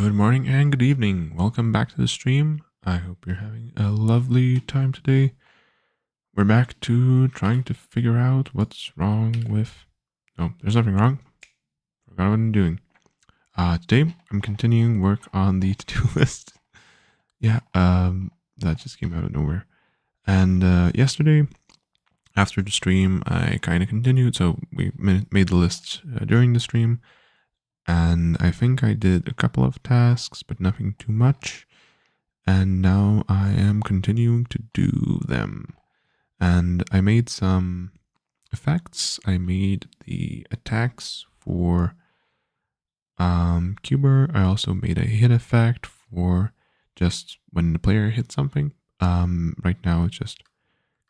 Good morning and good evening. Welcome back to the stream. I hope you're having a lovely time today. We're back to trying to figure out what's wrong with... No, there's nothing wrong. Forgot what I'm doing. Today, I'm continuing work on the to-do list. Yeah, that just came out of nowhere. And yesterday, after the stream, I kind of continued. So we made the list during the stream. And I think I did a couple of tasks, but nothing too much. And now I am continuing to do them. And I made some effects. I made the attacks for Cuber. I also made a hit effect for just when the player hits something. Right now it just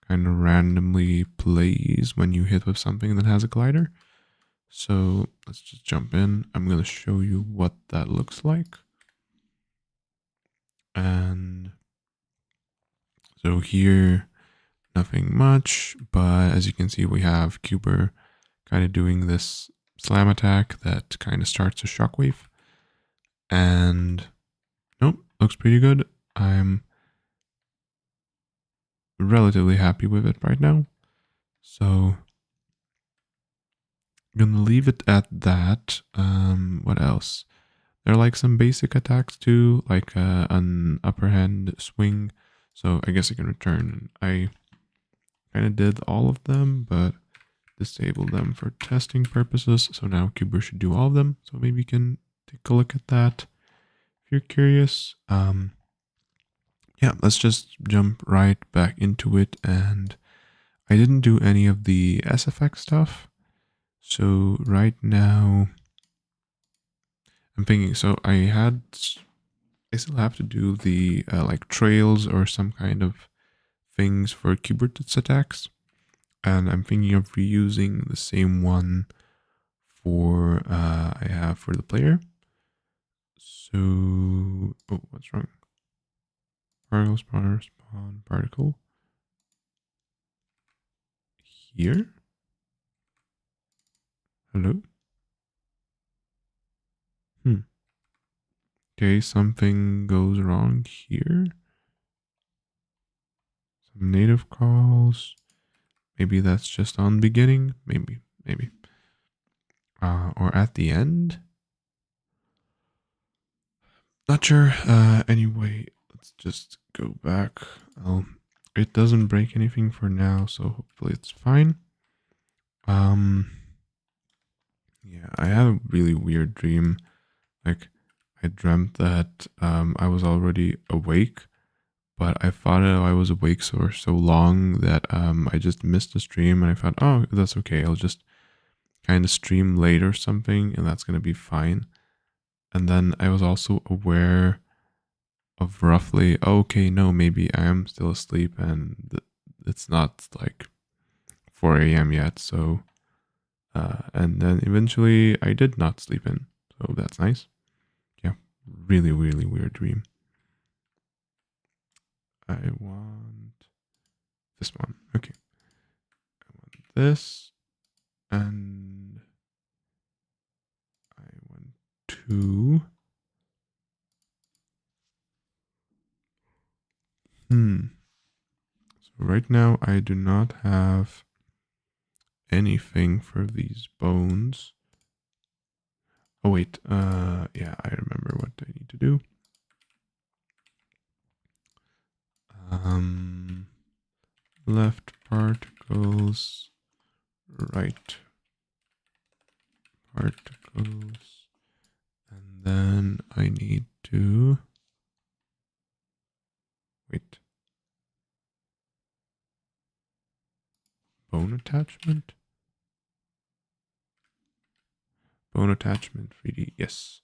kind of randomly plays when you hit with something that has a glider. So let's just jump in. I'm going to show you what that looks like. And so here, nothing much, but as you can see, we have Cuber kind of doing this slam attack that kind of starts a shockwave. And nope, looks pretty good. I'm relatively happy with it right now. So I'm gonna leave it at that. What else? There are like some basic attacks too, like an upper hand swing. So I guess I can return. I kind of did all of them, but disabled them for testing purposes. So now Cuber should do all of them. So maybe you can take a look at that if you're curious. Yeah, let's just jump right back into it. And I didn't do any of the SFX stuff. So right now, I'm thinking, so I still have to do the like trails or some kind of things for Kubernetes attacks. And I'm thinking of reusing the same one for I have for the player. So, oh, what's wrong? Particle spawner, spawn particle. Here? Hello? Okay, something goes wrong here. Some native calls. Maybe that's just on beginning. Maybe. Or at the end. Not sure. Anyway, let's just go back. It doesn't break anything for now, so hopefully it's fine. Yeah, I had a really weird dream. Like, I dreamt that I was already awake, but I thought I was awake for so long that I just missed the stream, and I thought, oh, that's okay. I'll just kind of stream late or something, and that's gonna be fine. And then I was also aware of roughly, okay, no, maybe I am still asleep, and it's not like 4 a.m. yet. So, and then eventually I did not sleep in, so that's nice. Yeah, really weird dream. I want this one. Okay. I want this. And I want two. So right now I do not have anything for these bones. Oh wait, yeah, I remember what I need to do. Left particles, right particles, and then I need to wait. Bone attachment? Bone attachment 3D, yes.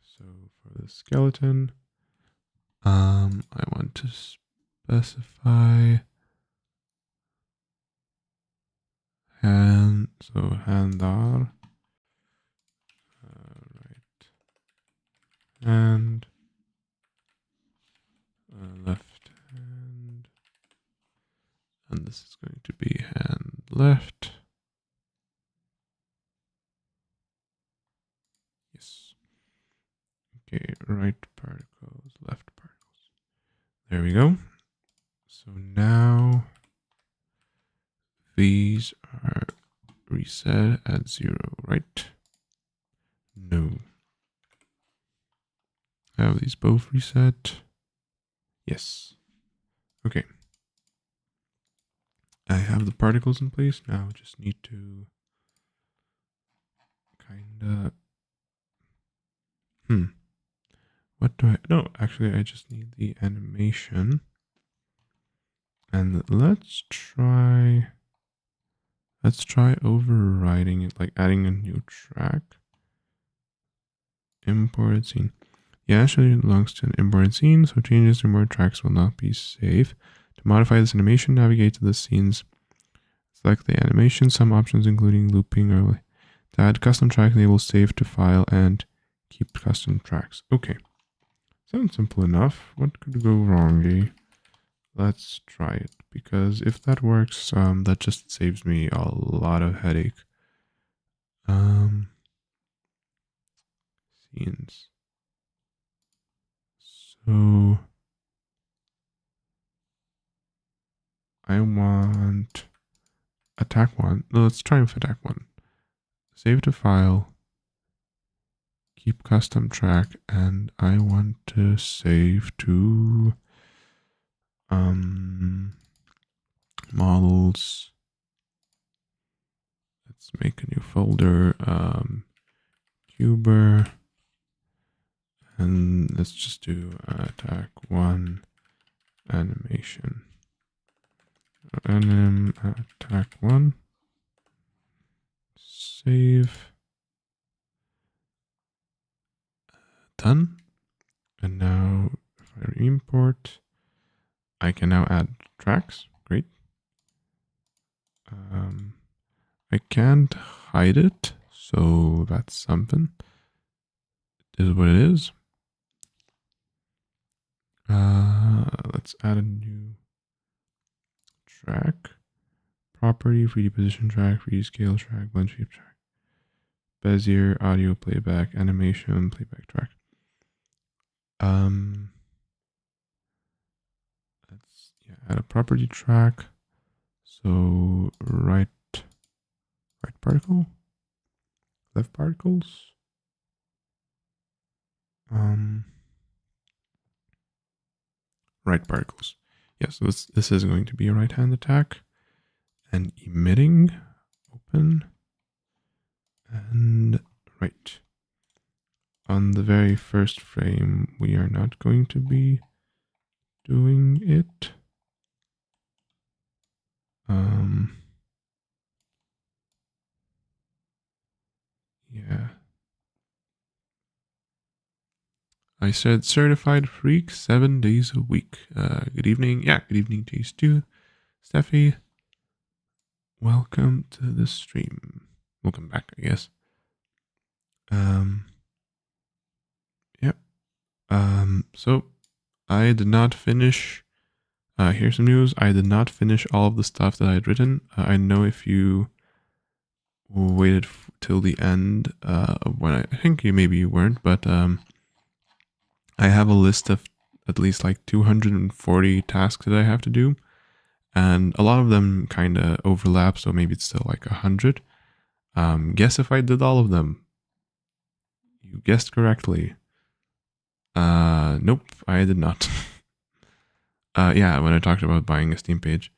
So for the skeleton, I want to specify hand, so handar, right hand, left hand, and this is going to be hand left. Yes. right particles, left particles. There we go. So now these are reset at 0, right? No. Have these both reset? Yes. Okay. I have the particles in place now. Just need to kinda. What do I? No, actually, I just need the animation. And let's try overriding it, like adding a new track. Imported scene. Yeah, actually it belongs to an imported scene, so changes to more tracks will not be safe. To modify this animation, navigate to the scenes. Select the animation, some options including looping or to add custom track, enable save to file and keep custom tracks. Okay. Sounds simple enough. What could go wrong, eh? Let's try it, because if that works, that just saves me a lot of headache. Scenes. So I want attack one. No, let's try with attack one. Save to file, keep custom track, and I want to save to models. Let's make a new folder, cuber, and let's just do attack one animation. Anim attack one. Save. Done. And now if I import, I can now add tracks. Great. I can't hide it, so that's something. It is what it is. Let's add a new track. Property, 3D position track, 3D scale track, blend shape track. Bezier, audio playback, animation, playback track. Let's add a property track. So right particle, left particles. Right particles. Yes, yeah, so this is going to be a right hand attack. And emitting, open, and right. On the very first frame, we are not going to be doing it. Yeah. I said certified freak 7 days a week. Good evening. Yeah, good evening to you too. Steffi, welcome to the stream. Welcome back, I guess. Yep. So I did not finish. Here's some news. I did not finish all of the stuff that I had written. I know if you waited till the end, when I think maybe you weren't, but I have a list of at least like 240 tasks that I have to do, and a lot of them kind of overlap, so maybe it's still like 100. Guess if I did all of them. You guessed correctly. Nope, I did not. Yeah, when I talked about buying a Steam page.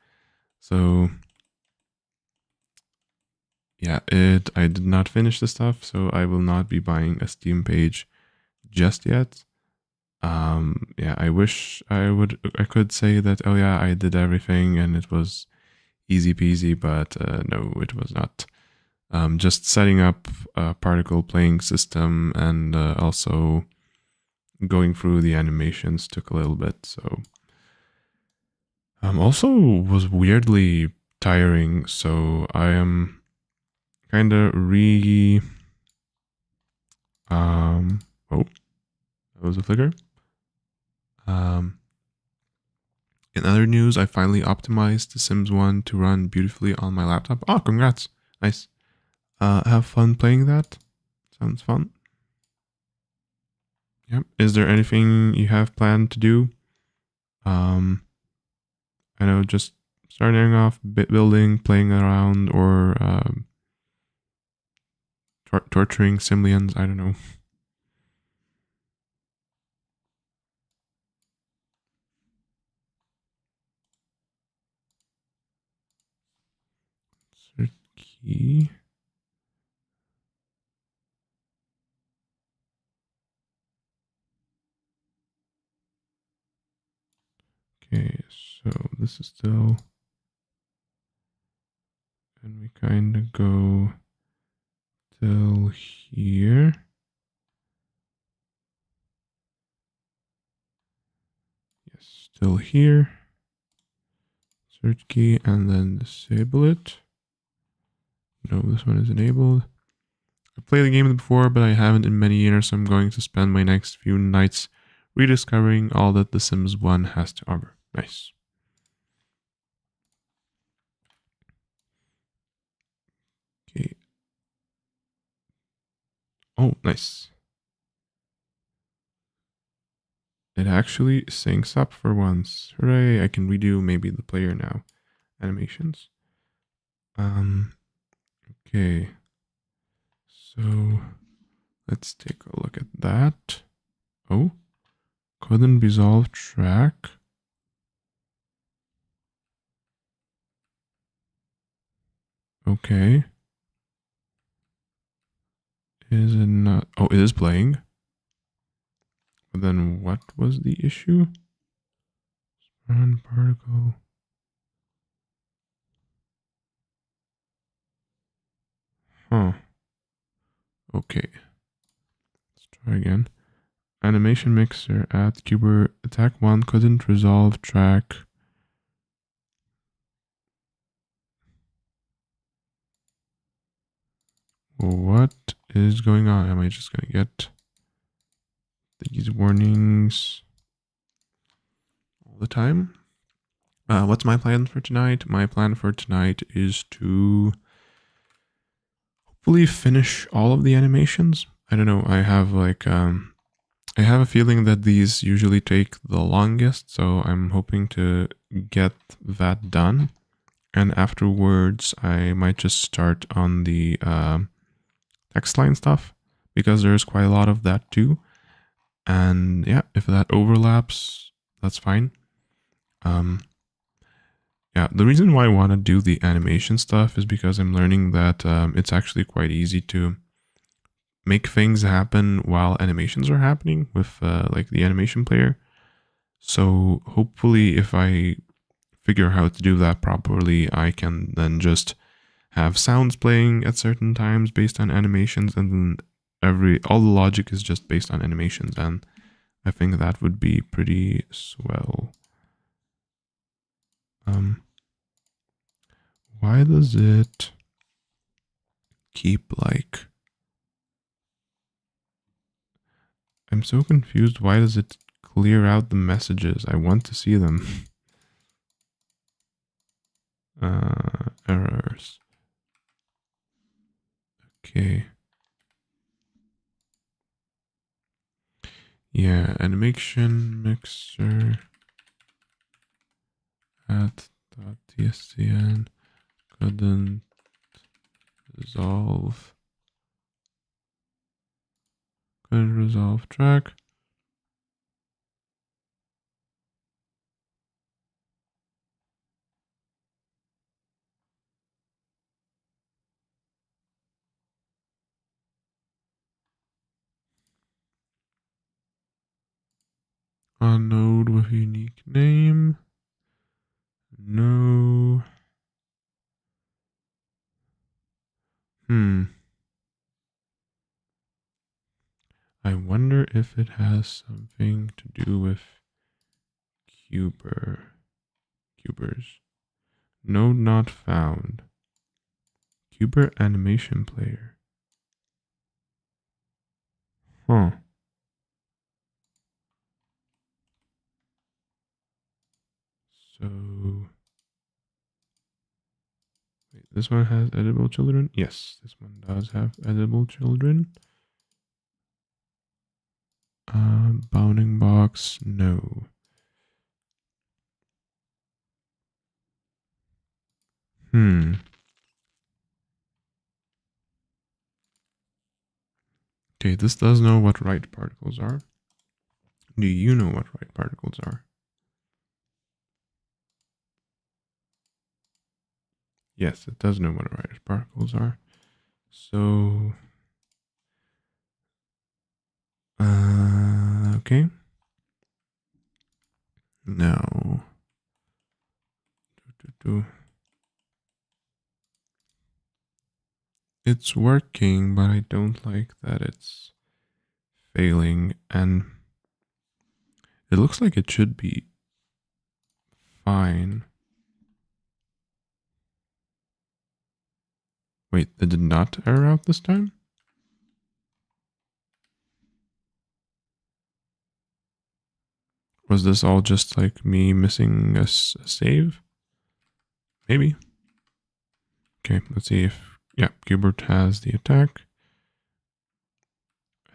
So yeah, I did not finish the stuff, so I will not be buying a Steam page just yet. Yeah, I wish I could say that, oh yeah, I did everything and it was easy peasy, but no, it was not. Just setting up a particle playing system and also going through the animations took a little bit, so also was weirdly tiring, so I am kind of oh, that was a flicker. In other news, I finally optimized The Sims 1 to run beautifully on my laptop. Oh, congrats. Nice. Have fun playing that. Sounds fun. Yep. Is there anything you have planned to do? Um, I know just starting off bit building, playing around, or torturing simians. I don't know. Insert key. Okay, so this is still, and we kind of go till here. Yes, still here. Search key and then disable it. No, this one is enabled. I played the game before, but I haven't in many years, so I'm going to spend my next few nights rediscovering all that The Sims 1 has to offer. Nice. Okay. Oh, nice. It actually syncs up for once. Hooray, I can redo maybe the player now. Animations. Okay. So let's take a look at that. Oh, couldn't resolve track. Okay. Is it not? Oh, it is playing. But then what was the issue? Run particle. Huh. Okay. Let's try again. Animation mixer at Cuber attack 1 couldn't resolve track. What is going on? Am I just gonna get these warnings all the time? What's my plan for tonight? My plan for tonight is to hopefully finish all of the animations. I don't know. I have I have a feeling that these usually take the longest, so I'm hoping to get that done. And afterwards, I might just start on the text line stuff because there's quite a lot of that too. And yeah, if that overlaps, that's fine. Yeah, the reason why I want to do the animation stuff is because I'm learning that it's actually quite easy to make things happen while animations are happening with like the animation player. So hopefully if I figure out how to do that properly, I can then just have sounds playing at certain times based on animations, and then all the logic is just based on animations, and I think that would be pretty swell. Why does it keep like, I'm so confused. Why does it clear out the messages? I want to see them. Errors. Okay. Yeah, animation mixer at .tscn couldn't resolve track. A node with unique name. No. I wonder if it has something to do with cubers. Node not found. Cuber animation player. Huh. So wait, this one has edible children? Yes, this one does have edible children. box? No. Okay, this does know what right particles are. Do you know what right particles are? Yes, it does know what right particles are. So, okay. Now, it's working, but I don't like that it's failing, and it looks like it should be fine. Wait, it did not error out this time? Was this all just like me missing a save? Maybe. Okay, let's see if, yeah, Qbert has the attack.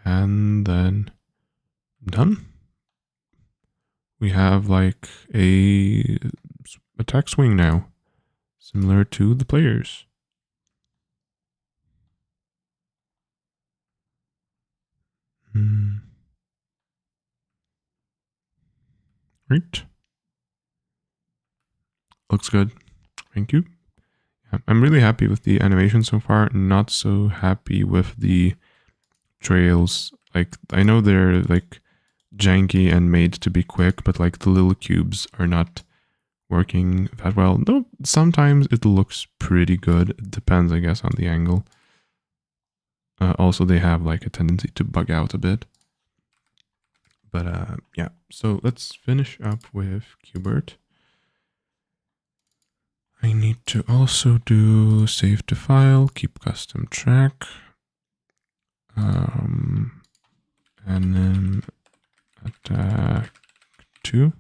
And then done. We have like a attack swing now, similar to the players. Right. Looks good. Thank you. I'm really happy with the animation so far. Not so happy with the trails. Like, I know they're like janky and made to be quick, but like the little cubes are not working that well. Though sometimes it looks pretty good. It depends, I guess, on the angle. Also, they have like a tendency to bug out a bit. But yeah, so let's finish up with Qbert. I need to also do save to file, keep custom track, and then attack 2.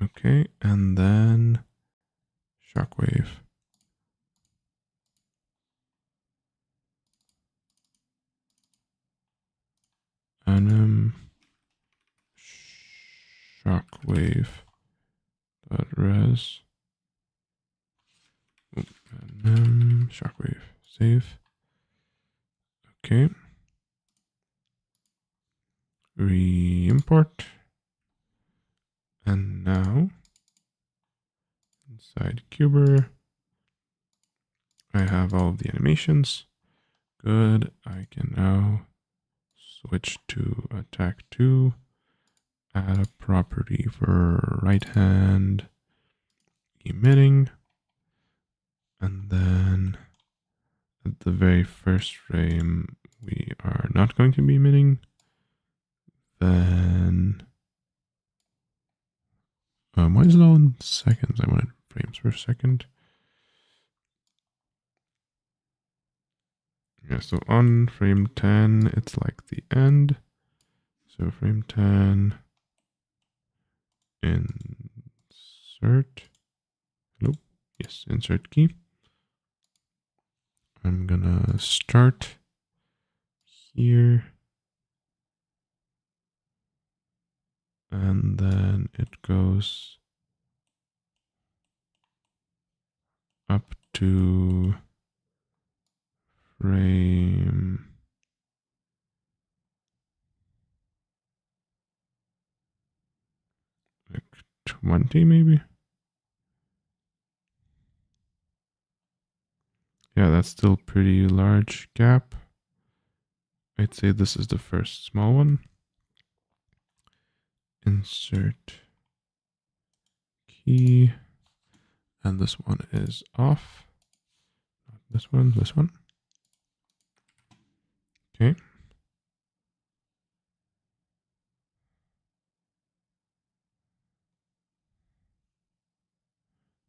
Okay, and then shockwave. Anim shockwave dot res. Anim shockwave. Save. Okay. Re-import. And now inside Cuber, I have all of the animations. Good. I can now switch to attack 2. Add a property for right hand emitting. And then at the very first frame, we are not going to be emitting. Then, why is it all in seconds? I wanted frames per second. Yeah, so on frame 10, it's like the end. So frame 10, insert, nope, yes, insert key. I'm gonna start here. And then it goes up to frame 20 maybe. Yeah, that's still pretty large gap. I'd say this is the first small one. Insert key. And this one is off. Not this one, this one. Okay.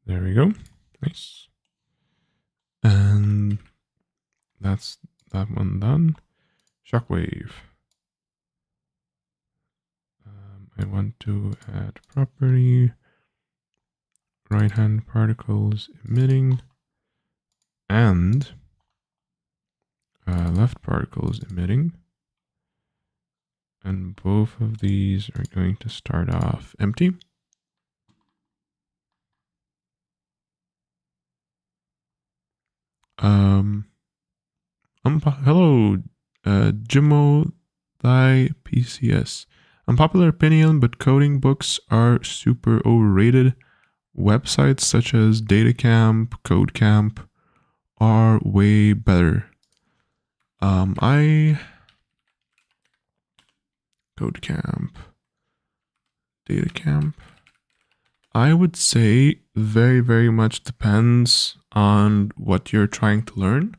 There we go. Nice. And that's that one done. Shockwave. I want to add property. Right hand particles emitting. And left particle is emitting. And both of these are going to start off empty. Hello, Jimo Thy PCS. Unpopular opinion, but coding books are super overrated. Websites such as DataCamp, CodeCamp are way better. CodeCamp, DataCamp. I would say very, very much depends on what you're trying to learn,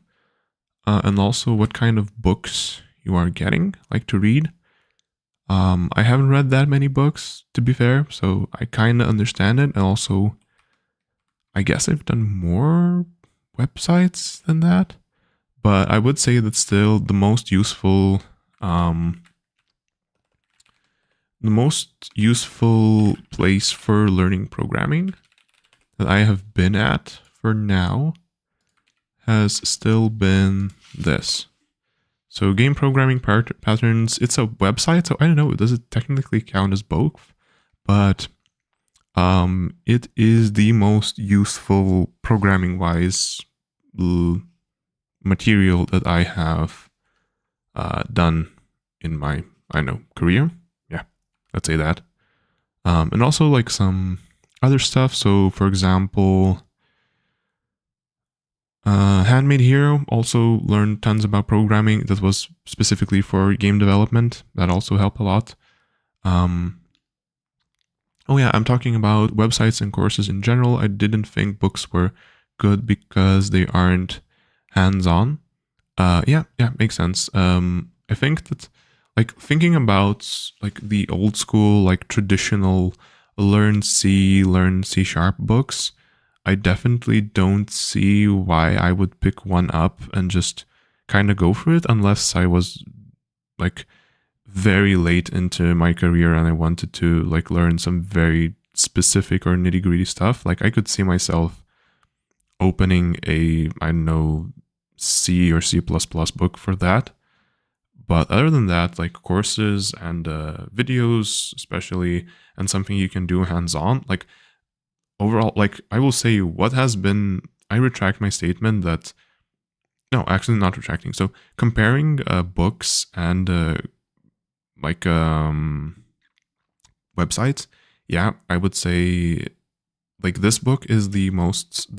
and also what kind of books you are getting, like to read. I haven't read that many books, to be fair, so I kind of understand it. And also, I guess I've done more websites than that. But I would say that still the most useful place for learning programming that I have been at for now has still been this. So game programming patterns, it's a website, so I don't know, does it technically count as both? But it is the most useful programming-wise material that I have done in my, career. Yeah, let's say that. And also like some other stuff. So for example, Handmade Hero also learned tons about programming that was specifically for game development. That also helped a lot. Oh yeah, I'm talking about websites and courses in general. I didn't think books were good because they aren't hands-on. Yeah, makes sense. I think that like thinking about like the old school, like traditional learn C sharp books, I definitely don't see why I would pick one up and just kind of go for it unless I was like very late into my career and I wanted to like learn some very specific or nitty-gritty stuff. Like I could see myself opening a, I don't know, C or C++ book for that. But other than that, like courses and videos, especially, and something you can do hands-on, like overall, like I will say what has been, I retract my statement that, no, actually not retracting. So comparing books and like websites, yeah, I would say like this book is the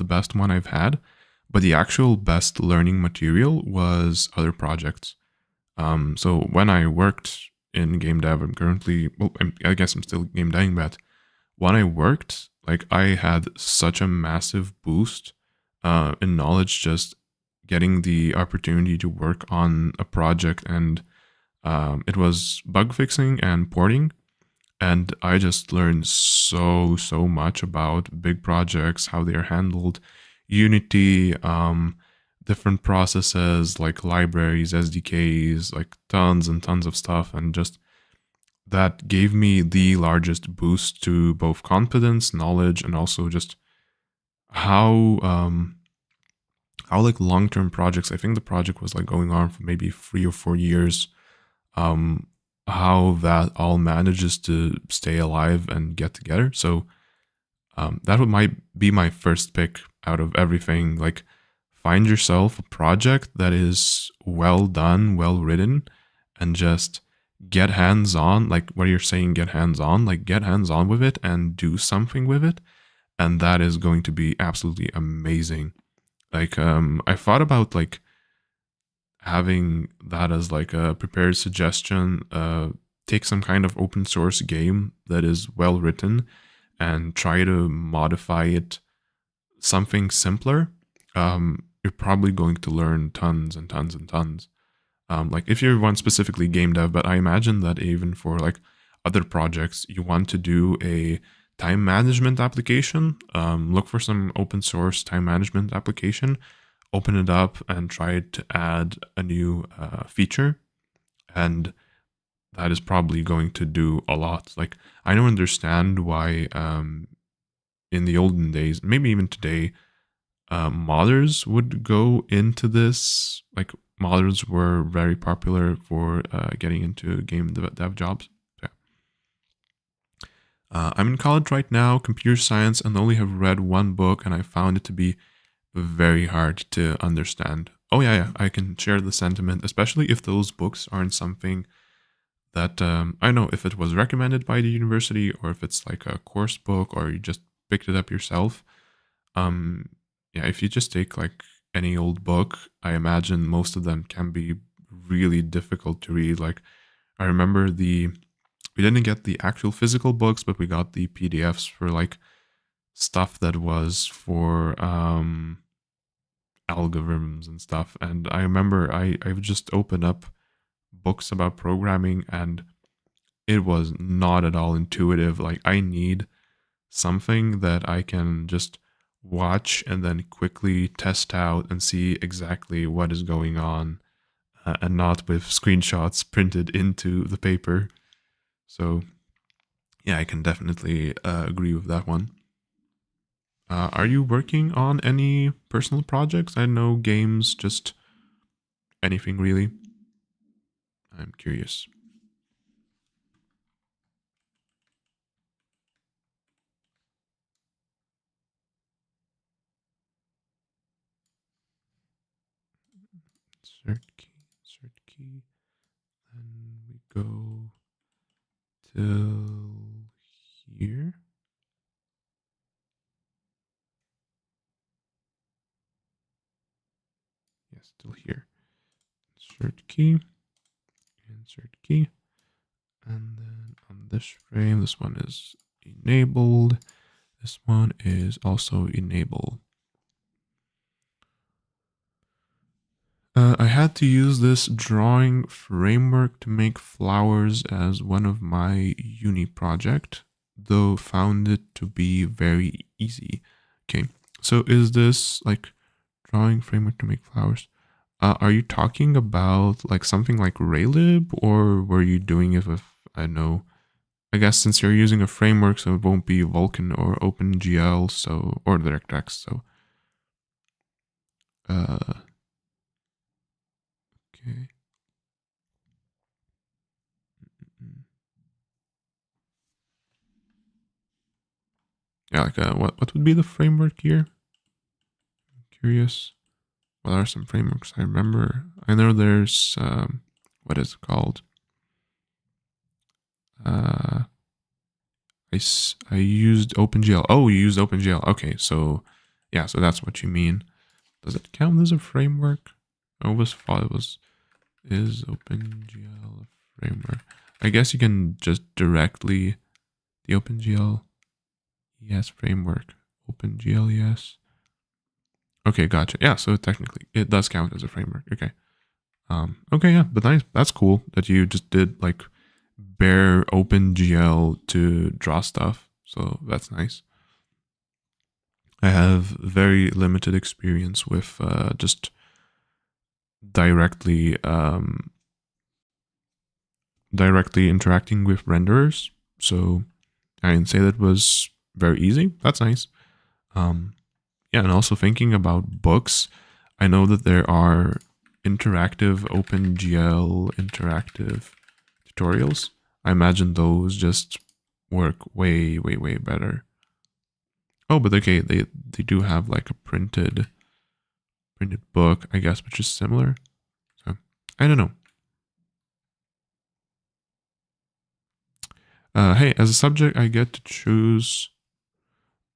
best one I've had, but the actual best learning material was other projects. So when I worked in game dev, I'm currently, well, I guess I'm still game deving, but when I worked, like I had such a massive boost in knowledge just getting the opportunity to work on a project, and it was bug fixing and porting. And I just learned so much about big projects, how they are handled, Unity, different processes like libraries, SDKs, like tons and tons of stuff. And just that gave me the largest boost to both confidence, knowledge, and also just how like long-term projects, I think the project was like going on for maybe 3 or 4 years, how that all manages to stay alive and get together. So might be my first pick out of everything. Like find yourself a project that is well done, well written, and just get hands-on. Like what you're saying, get hands-on, like get hands-on with it and do something with it. And that is going to be absolutely amazing. Like I thought about like having that as like a prepared suggestion. Take some kind of open source game that is well written and try to modify it something simpler. You're probably going to learn tons and tons and tons. Like if you want specifically game dev, but I imagine that even for like other projects, you want to do a time management application, look for some open source time management application, open it up and try to add a new feature. And that is probably going to do a lot. Like I don't understand why in the olden days, maybe even today, modders would go into this, like modders were very popular for getting into game dev jobs. Yeah. I'm in college right now, computer science, and only have read one book, and I found it to be very hard to understand. Oh yeah, I can share the sentiment, especially if those books aren't something that I know if it was recommended by the university or if it's like a course book or you just picked it up yourself. Um, yeah, if you just take like any old book, I imagine most of them can be really difficult to read. Like I remember we didn't get the actual physical books, but we got the PDFs for like stuff that was for algorithms and stuff. And I remember I would just open up books about programming and it was not at all intuitive. Like I need something that I can just watch and then quickly test out and see exactly what is going on, and not with screenshots printed into the paper. So yeah, I can definitely agree with that one. Are you working on any personal projects? I know games, just anything really. I'm curious. Insert key. Then we go till here. Yes, still here. Insert key. And then on this frame, this one is enabled. This one is also enabled. I had to use this drawing framework to make flowers as one of my uni project, though found it to be very easy. Okay, so is this like drawing framework to make flowers? Are you talking about like something like Raylib, or were you doing it with, I don't know, I guess since you're using a framework, so it won't be Vulkan or OpenGL, so, or DirectX, so, okay. Yeah, like what would be the framework here? I'm curious. What are some frameworks I remember? I know there's what is it called? I used OpenGL. Oh, you used OpenGL. Okay, so yeah, so that's what you mean. Does it count as a framework? I always thought it was. Is OpenGL a framework? I guess you can just directly the OpenGL ES framework. OpenGL ES. Okay, gotcha. Yeah, so technically it does count as a framework. Okay. Okay, yeah, but nice. That's cool that you just did like bare OpenGL to draw stuff. So that's nice. I have very limited experience with just directly directly interacting with renderers. So I can say that was very easy. That's nice. Yeah, and also thinking about books, I know that there are interactive OpenGL interactive tutorials. I imagine those just work way, way, way better. Oh, but okay, they do have like a printed book, I guess, which is similar. So I don't know. Hey, as a subject, I get to choose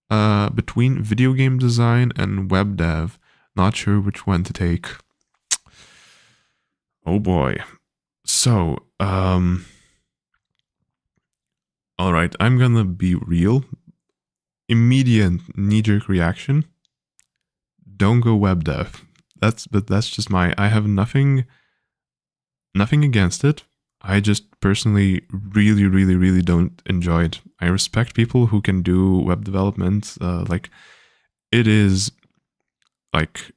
between video game design and web dev. Not sure which one to take. Oh boy. So, all right, I'm gonna be real. Immediate knee-jerk reaction. Don't go web dev. That's just I have nothing against it. I just personally really, really, really don't enjoy it. I respect people who can do web development. Like it is like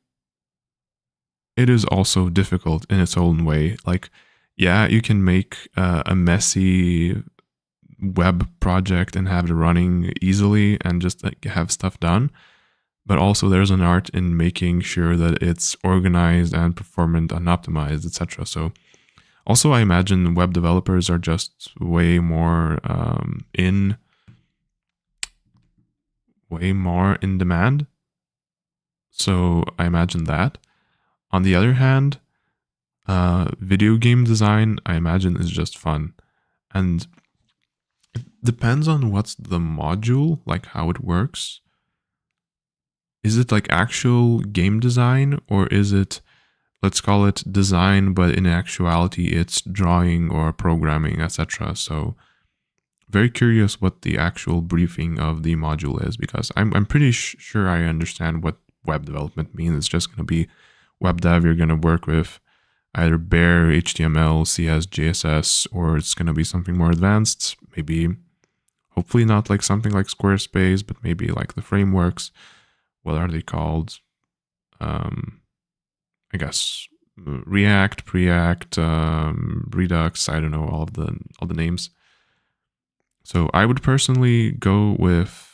it is also difficult in its own way. Like, yeah, you can make a messy web project and have it running easily and just like have stuff done. but also there's an art in making sure that it's organized and performant and optimized, etc. So also I imagine web developers are just way more in demand. So I imagine that. On the other hand, video game design, I imagine, is just fun. And it depends on what's the module, like how it works. Is it like actual game design, or is it, let's call it design, but in actuality it's drawing or programming, etc. So very curious what the actual briefing of the module is, because I'm pretty sure I understand what web development means. It's just going to be web dev. You're going to work with either bare HTML, CS, JSS, or it's going to be something more advanced. Maybe, hopefully not like something like Squarespace, but maybe like the frameworks. What are they called? I guess React, Preact, Redux. I don't know all the names. So I would personally go with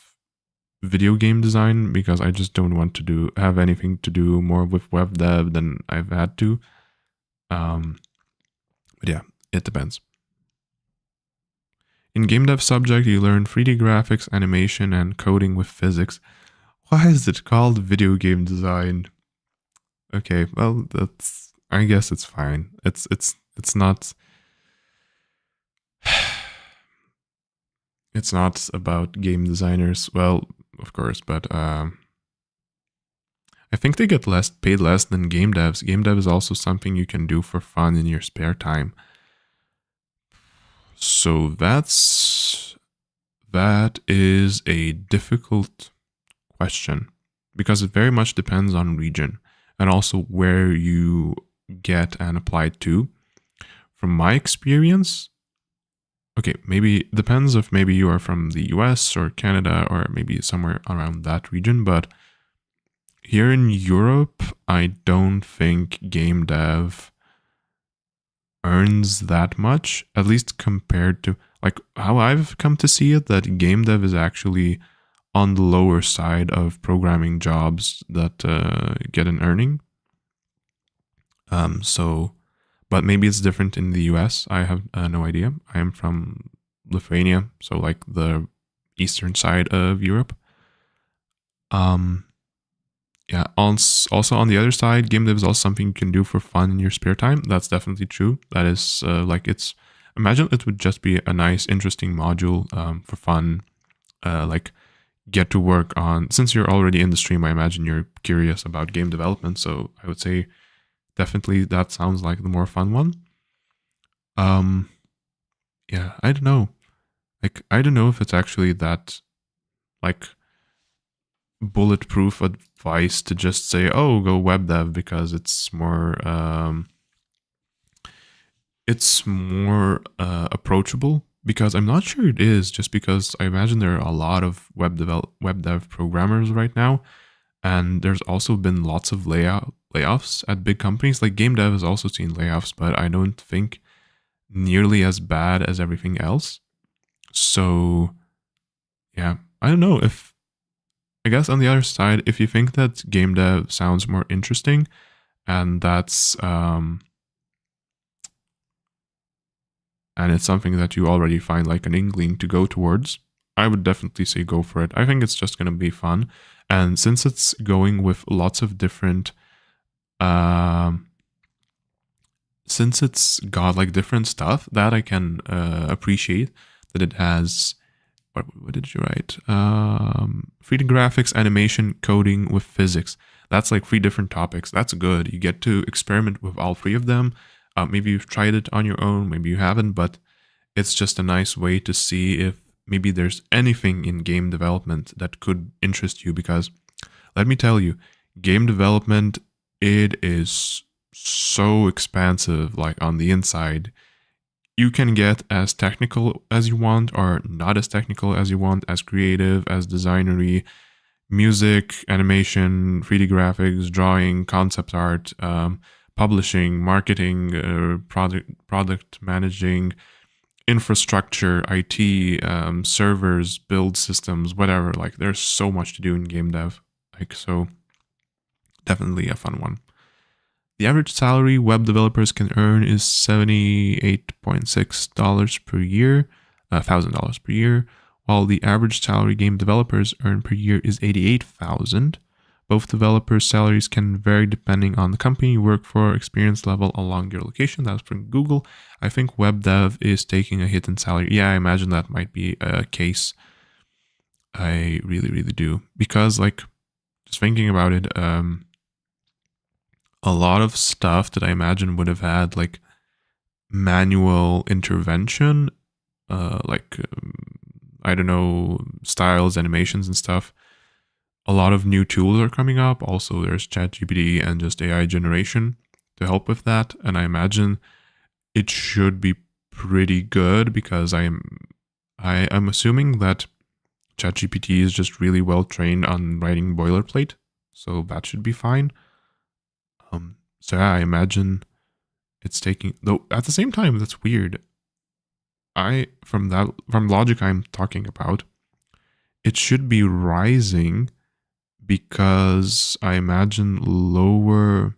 video game design because I just don't want to have anything to do more with web dev than I've had to. But yeah, it depends. In game dev subject, you learn 3D graphics, animation, and coding with physics. Why is it called video game design? Okay, well, I guess it's fine. It's not it's not about game designers. Well, of course, but I think they get paid less than game devs. Game dev is also something you can do for fun in your spare time. So that is a difficult question because it very much depends on region and also where you get and apply to. From my experience, okay, maybe it depends if maybe you are from the US or Canada or maybe somewhere around that region, but here in Europe, I don't think game dev earns that much, at least compared to like how I've come to see it, that game dev is actually on the lower side of programming jobs that get an earning. But maybe it's different in the US. I have no idea. I am from Lithuania, so like the eastern side of Europe. Yeah, also on the other side, game dev is also something you can do for fun in your spare time. That's definitely true. That is imagine it would just be a nice, interesting module for fun. Like get to work on, since you're already in the stream, I imagine you're curious about game development. So I would say definitely that sounds like the more fun one. Yeah, I don't know. Like, I don't know if it's actually that like bulletproof advice to just say, oh, go web dev because it's more approachable, because I'm not sure it is, just because I imagine there are a lot of web dev programmers right now, and there's also been lots of layoffs at big companies. Like game dev has also seen layoffs, but I don't think nearly as bad as everything else. So yeah, I don't know. If I guess on the other side, if you think that game dev sounds more interesting and that's and it's something that you already find like an inkling to go towards, I would definitely say go for it. I think it's just going to be fun. And since it's going with lots of different, since it's got like different stuff that I can appreciate, that it has, what did you write? 3D graphics, animation, coding with physics. That's like 3 different topics. That's good. You get to experiment with all 3 of them. Maybe you've tried it on your own, maybe you haven't, but it's just a nice way to see if maybe there's anything in game development that could interest you. Because let me tell you, game development, it is so expansive, like on the inside. You can get as technical as you want or not as technical as you want, as creative, as designery, music, animation, 3D graphics, drawing, concept art, publishing, marketing, product managing, infrastructure, IT, servers, build systems, whatever. Like there's so much to do in game dev. Like, so definitely a fun one. The average salary web developers can earn is $78.6 per year, $1,000 per year, while the average salary game developers earn per year is $88,000. Both developers' salaries can vary depending on the company you work for, experience level, along your location. That's from Google. I think web dev is taking a hit in salary. Yeah, I imagine that might be a case. I really, really do. Because, like, just thinking about it, a lot of stuff that I imagine would have had, like, manual intervention, I don't know, styles, animations, and stuff. A lot of new tools are coming up. Also, there's ChatGPT and just AI generation to help with that. And I imagine it should be pretty good because I'm assuming that ChatGPT is just really well trained on writing boilerplate, so that should be fine. So yeah, I imagine it's taking, though at the same time that's weird. From logic I'm talking about, it should be rising because I imagine lower,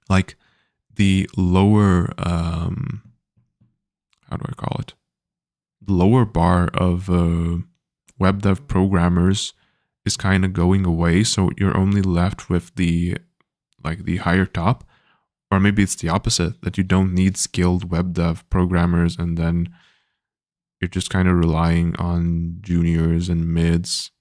like the lower, how do I call it? The lower bar of web dev programmers is kind of going away. So you're only left with the higher top, or maybe it's the opposite, that you don't need skilled web dev programmers and then you're just kind of relying on juniors and mids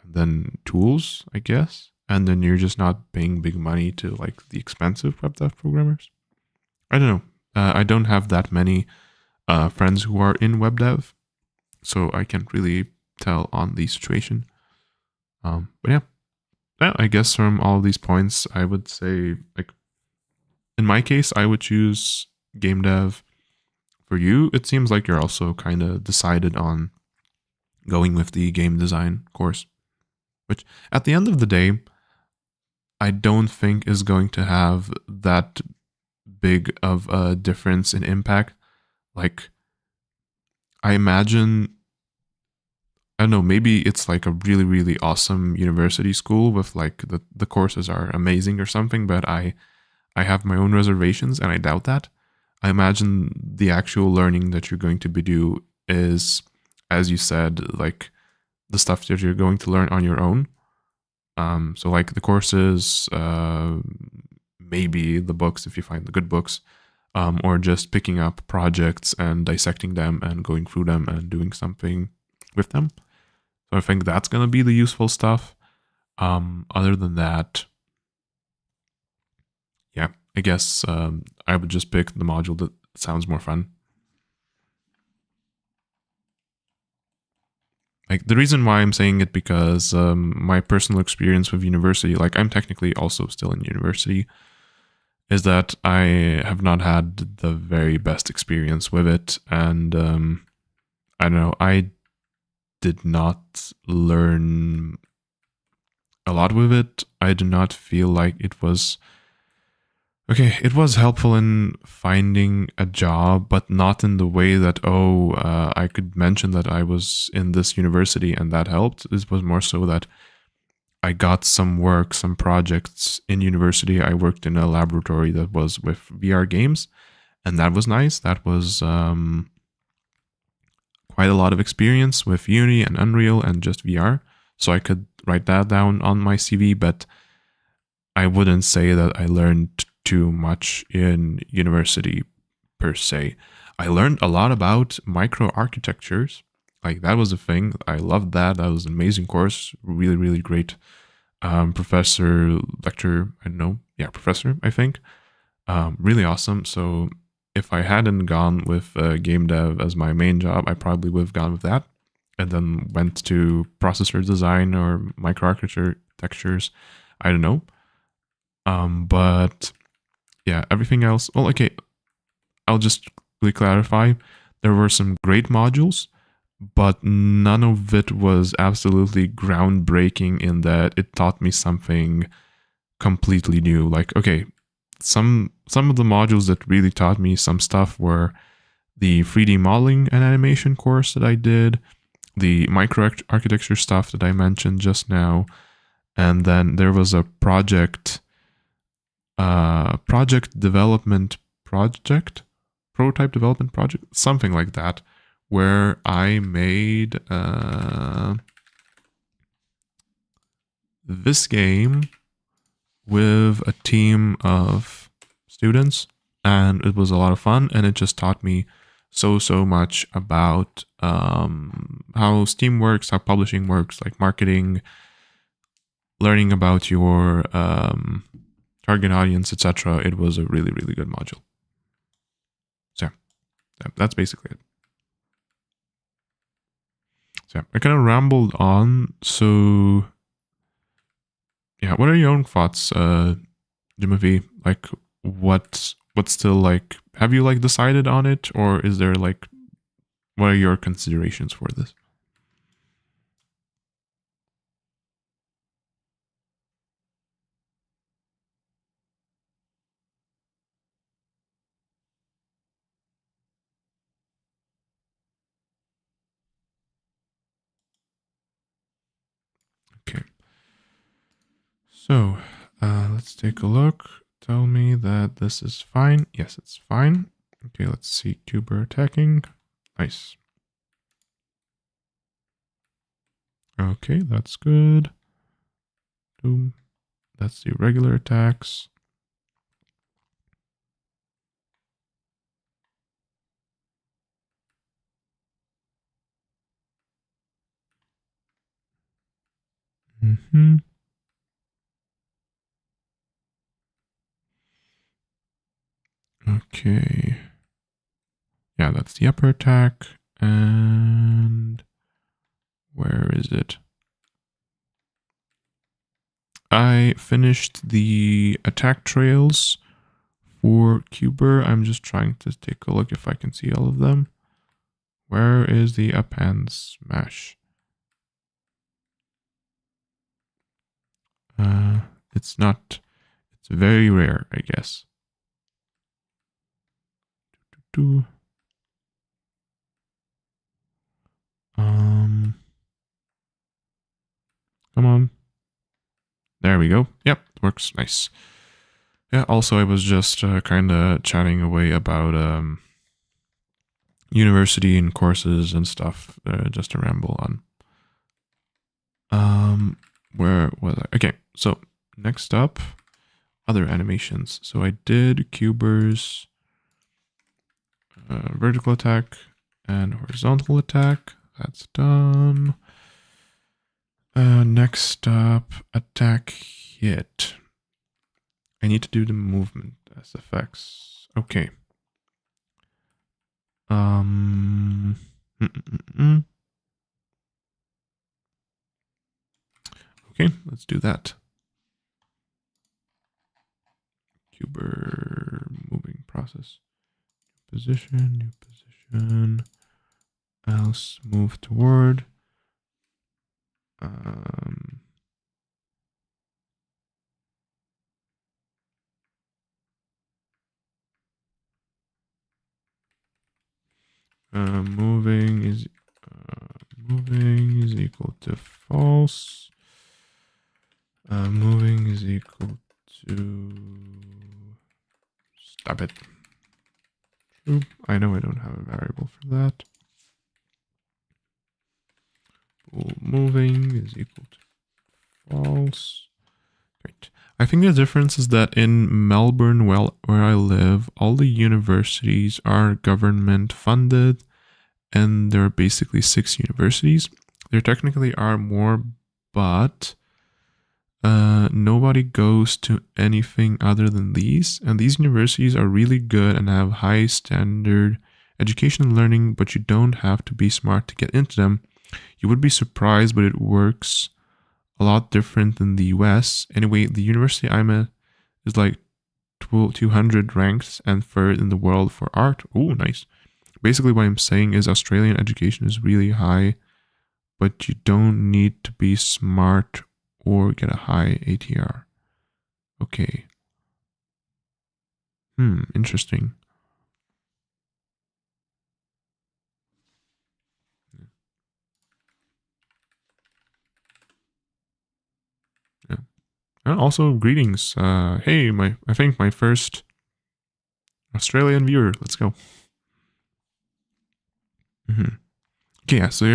and then tools, I guess. And then you're just not paying big money to like the expensive web dev programmers. I don't know. I don't have that many friends who are in web dev, so I can't really tell on the situation. But yeah, I guess from all these points, I would say, like, in my case, I would choose game dev. For you, it seems like you're also kind of decided on going with the game design course, which at the end of the day, I don't think is going to have that big of a difference in impact. Like, I imagine, I don't know, maybe it's like a really, really awesome university school with like the courses are amazing or something, but I have my own reservations and I doubt that. I imagine the actual learning that you're going to be do is, as you said, like the stuff that you're going to learn on your own. So like the courses, maybe the books if you find the good books, or just picking up projects and dissecting them and going through them and doing something with them. So I think that's going to be the useful stuff. Other than that, yeah, I guess I would just pick the module that sounds more fun. Like the reason why I'm saying it because my personal experience with university, like I'm technically also still in university, is that I have not had the very best experience with it. And I don't know, I did not learn a lot with it. I do not feel like it was... Okay, it was helpful in finding a job, but not in the way that, I could mention that I was in this university and that helped. It was more so that I got some work, some projects in university. I worked in a laboratory that was with VR games, and that was nice. That was quite a lot of experience with Unity and Unreal and just VR. So I could write that down on my CV, but I wouldn't say that I learned too much in university per se. I learned a lot about microarchitectures. Like that was a thing. I loved that. That was an amazing course. Really, really great professor, lecturer. I don't know. Yeah, professor, I think. Really awesome. So if I hadn't gone with game dev as my main job, I probably would have gone with that and then went to processor design or microarchitectures. I don't know. But yeah, everything else. Well, okay, I'll just really clarify. There were some great modules, but none of it was absolutely groundbreaking in that it taught me something completely new. Like, okay, some of the modules that really taught me some stuff were the 3D modeling and animation course that I did, the micro architecture stuff that I mentioned just now, and then there was a project development project, prototype development project, something like that, where I made this game with a team of students, and it was a lot of fun, and it just taught me so much about how Steam works, how publishing works, like marketing, learning about your target audience, etc. It was a really good module. So yeah, that's basically it. So yeah, I kind of rambled on. So yeah, what are your own thoughts, Jimothy? Like, what's still like? Have you like decided on it, or is there like, what are your considerations for this? Okay, so let's take a look. Tell me that this is fine. Yes, it's fine. Okay, let's see. Cuber attacking. Nice. Okay, that's good. Boom. That's the regular attacks. Mm-hmm. Okay. Yeah, that's the upper attack. And where is it? I finished the attack trails for Cuber. I'm just trying to take a look if I can see all of them. Where is the uphand smash? It's not. It's very rare, I guess. Um, come on. There we go. Yep, works. Nice. Yeah. Also, I was just kind of chatting away about university and courses and stuff, just to ramble on. Where was I? Okay, so next up, other animations. So I did Cuber's vertical attack and horizontal attack. That's done. Next up, attack hit. I need to do the movement as effects. Okay. Mm -mm -mm. Okay, let's do that. Cuber moving process. New position. Else move toward. Moving is equal to false. Moving is equal to, stop it. True. I know I don't have a variable for that. Moving is equal to false. Great. I think the difference is that in Melbourne, well, where I live, all the universities are government funded, and there are basically 6 universities. There technically are more, but nobody goes to anything other than these. And these universities are really good and have high standard education and learning, but you don't have to be smart to get into them. You would be surprised, but it works a lot different than the US. Anyway, the university I'm at is like 200 ranked and third in the world for art. Oh, nice. Basically, what I'm saying is Australian education is really high, but you don't need to be smart or get a high ATR. Okay. Interesting. And also greetings. Hey, I think my first Australian viewer. Let's go. Mm-hmm. Okay, yeah. So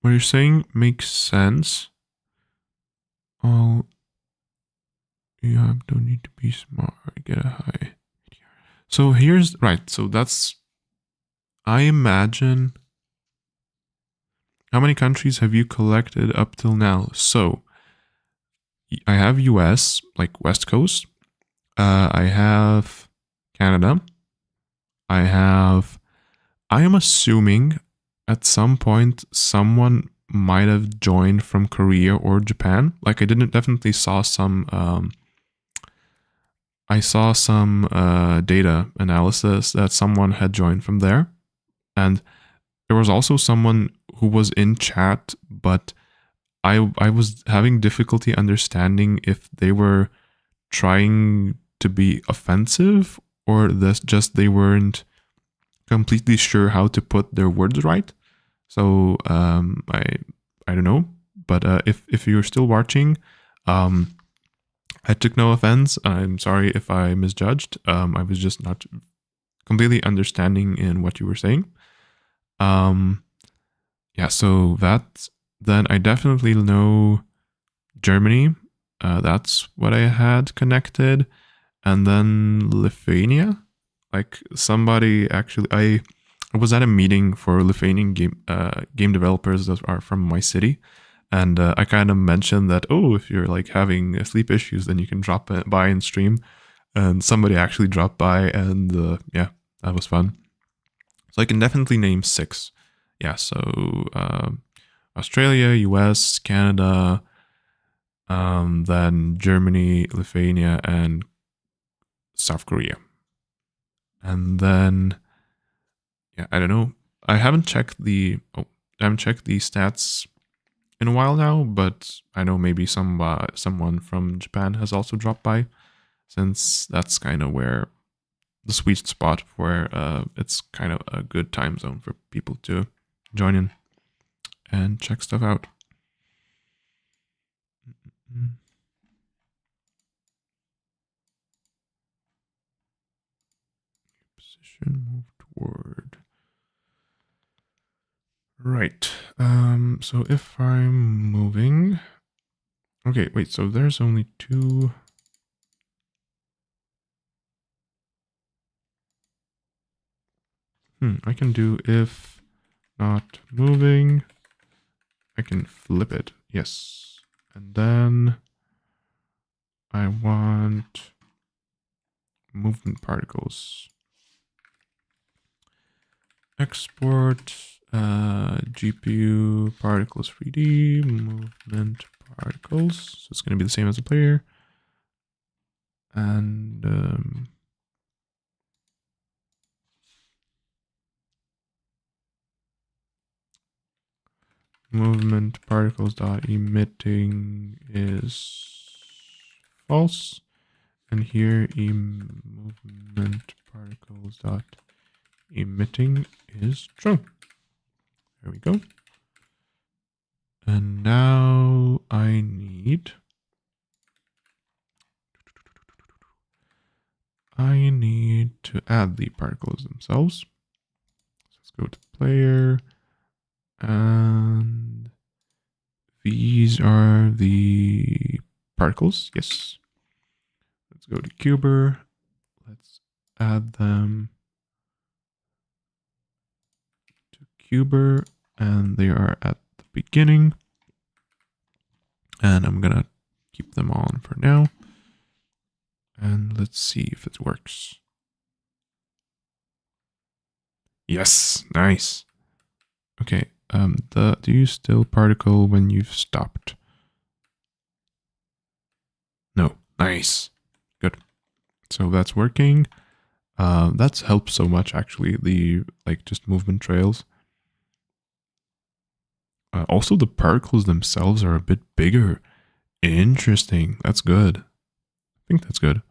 what you're saying makes sense. Oh, you don't need to be smart. Get a high. So here's right. So that's I imagine. How many countries have you collected up till now? So I have US, like West Coast. I have Canada. I have. I am assuming at some point someone might have joined from Korea or Japan. Like I didn't definitely saw some. I saw some data analysis that someone had joined from there, and there was also someone who was in chat, but I was having difficulty understanding if they were trying to be offensive or this just they weren't completely sure how to put their words right. So I don't know, but if you're still watching, I took no offense. I'm sorry if I misjudged. I was just not completely understanding in what you were saying. Um, yeah, so that then I definitely know Germany. That's what I had connected, and then Lithuania. Like somebody actually, I was at a meeting for Lithuanian game developers that are from my city, and I kind of mentioned that if you're like having sleep issues, then you can drop by and stream. And somebody actually dropped by, and yeah, that was fun. So I can definitely name 6. Yeah, so Australia, US, Canada, then Germany, Lithuania, and South Korea. And then, yeah, I don't know. I haven't checked the stats in a while now, but I know maybe someone from Japan has also dropped by, since that's kind of where the sweet spot where it's kind of a good time zone for people to join in and check stuff out. Position, move toward. Right. So if I'm moving. Okay, wait, so there's only 2. I can do if not moving. I can flip it. Yes. And then I want movement particles. Export GPU particles 3D movement particles. So it's going to be the same as the player. And movement particles dot emitting is false, and here movement particles dot emitting is true. There we go. And now I need to add the particles themselves. So let's go to player, and these are the particles. Yes. Let's go to Cuber. Let's add them to Cuber, and they are at the beginning. And I'm gonna keep them on for now. And let's see if it works. Yes, nice. Okay, do you still particle when you've stopped? No, nice. Good. So that's working. That's helped so much actually, the just movement trails. Also the particles themselves are a bit bigger. Interesting. That's good. I think that's good.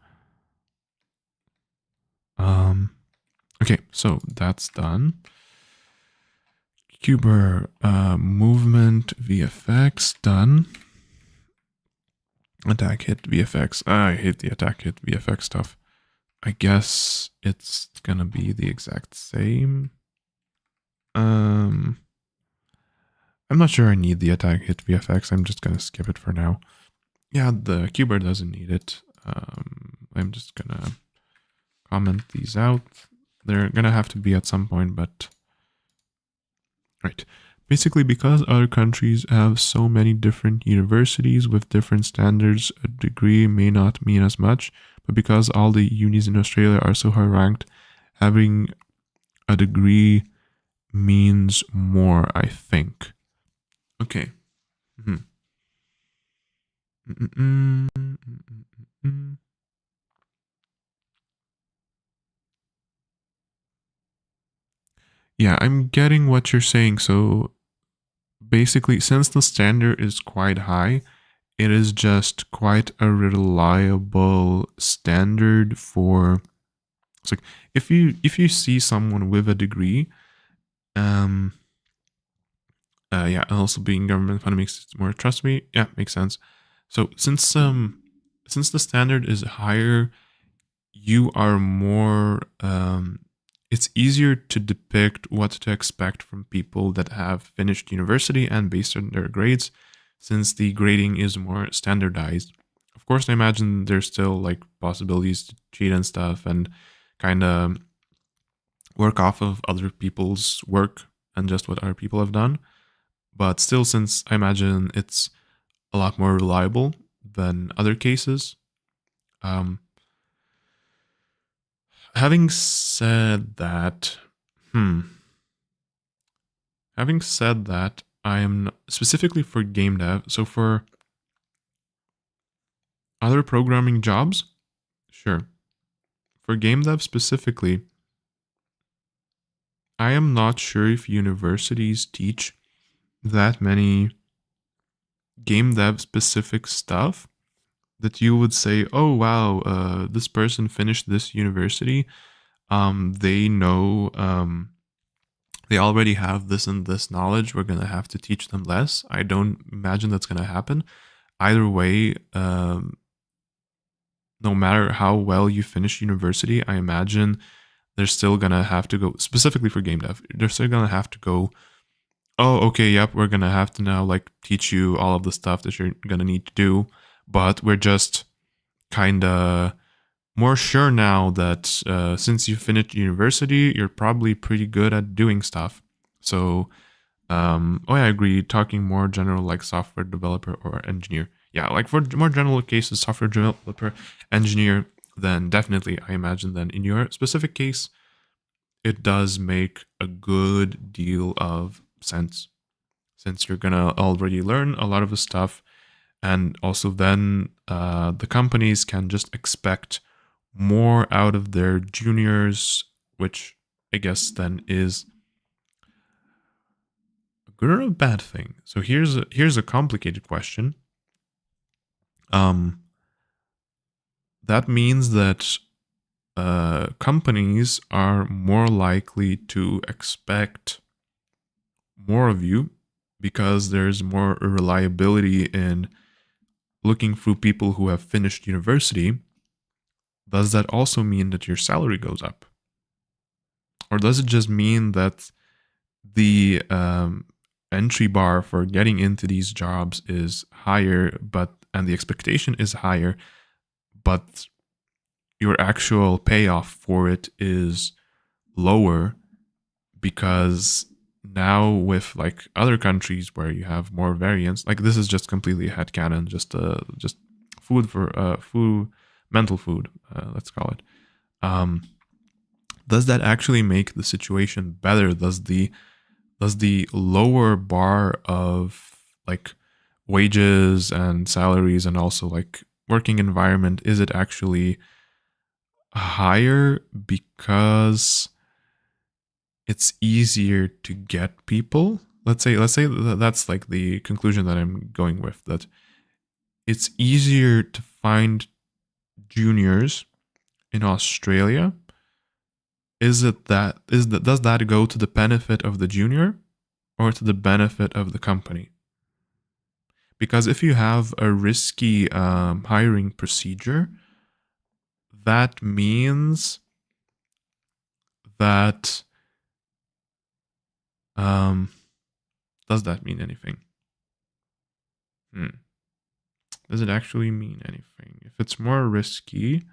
Okay, so that's done. Cuber movement VFX done. Attack hit VFX. I hate the attack hit VFX stuff. I guess it's gonna be the exact same. I'm not sure I need the attack hit VFX. I'm just gonna skip it for now. Yeah, the keyboard doesn't need it. I'm just gonna comment these out. They're gonna have to be at some point, but right. Basically, because other countries have so many different universities with different standards, a degree may not mean as much. But because all the unis in Australia are so high ranked, having a degree means more, I think. Okay. Mm-hmm. Mm-mm-mm. Mm-mm-mm. Yeah, I'm getting what you're saying. So basically, since the standard is quite high, it is just quite a reliable standard for. It's like if you see someone with a degree, um, yeah, and also being government funded makes it more. Trust me, yeah, makes sense. So since the standard is higher, you are more it's easier to depict what to expect from people that have finished university and based on their grades, since the grading is more standardized. Of course, I imagine there's still like possibilities to cheat and stuff and kind of work off of other people's work and just what other people have done, but still, since I imagine it's a lot more reliable than other cases. um Having said that, hmm. Having said that, I am specifically for game dev. So for other programming jobs, sure. For game dev specifically, I am not sure if universities teach that many game dev specific stuff that you would say, oh wow, this person finished this university. They know they already have this and this knowledge. We're going to have to teach them less. I don't imagine that's going to happen. Either way, no matter how well you finish university, I imagine they're still going to have to go, specifically for game dev, they're still going to have to go, oh, okay, yep, we're going to have to now like teach you all of the stuff that you're going to need to do. But we're just kind of more sure now that since you finished university, you're probably pretty good at doing stuff. So oh yeah, I agree. Talking more general, like software developer or engineer. Yeah, like for more general cases, software developer, engineer, then definitely, I imagine then in your specific case, it does make a good deal of sense, since you're gonna already learn a lot of the stuff, and also then the companies can just expect more out of their juniors, which I guess then is good or a bad thing? So here's a complicated question. Um, that means that companies are more likely to expect more of you because there's more reliability in looking through people who have finished university. Does that also mean that your salary goes up? Or does it just mean that the entry bar for getting into these jobs is higher, and the expectation is higher, but your actual payoff for it is lower because now with like other countries where you have more variance, like this is just completely headcanon, just food for food, mental food, let's call it. Um, does that actually make the situation better? Does the lower bar of like wages and salaries and also like working environment, is it actually higher because it's easier to get people? Let's say that's like the conclusion that I'm going with, that it's easier to find juniors in Australia. Does that go to the benefit of the junior or to the benefit of the company? Because if you have a risky hiring procedure, that means that um, does that mean anything? Does it actually mean anything? If it's more risky,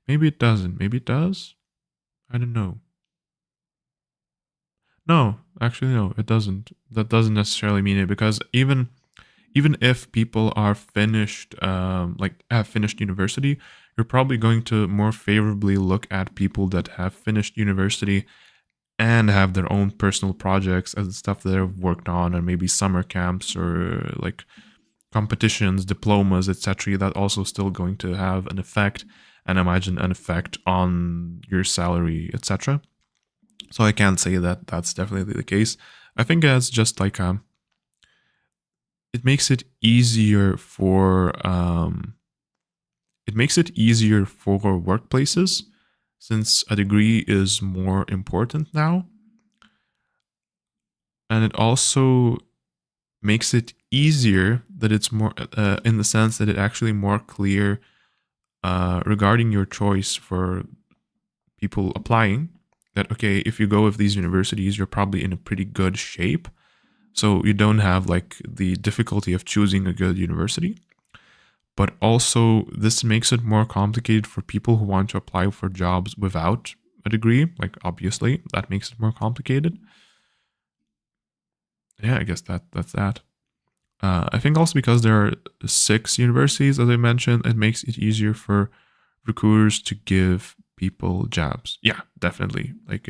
maybe it doesn't. Maybe it does. I don't know. No, actually, no, it doesn't. That doesn't necessarily mean it because even if people are finished, like have finished university, you're probably going to more favorably look at people that have finished university and have their own personal projects as stuff that they've worked on, or maybe summer camps or like competitions, diplomas, etc. That also still going to have an effect, and imagine an effect on your salary, etc. So I can't say that that's definitely the case. I think it's just like it makes it easier for workplaces since a degree is more important now, and it also makes it easier that it's more in the sense that it actually more clear regarding your choice for people applying, that okay, if you go with these universities you're probably in a pretty good shape, so you don't have like the difficulty of choosing a good university. But also this makes it more complicated for people who want to apply for jobs without a degree, like obviously that makes it more complicated. Yeah, I guess that's that. I think also because there are 6 universities, as I mentioned, it makes it easier for recruiters to give people jobs. Yeah, definitely. Like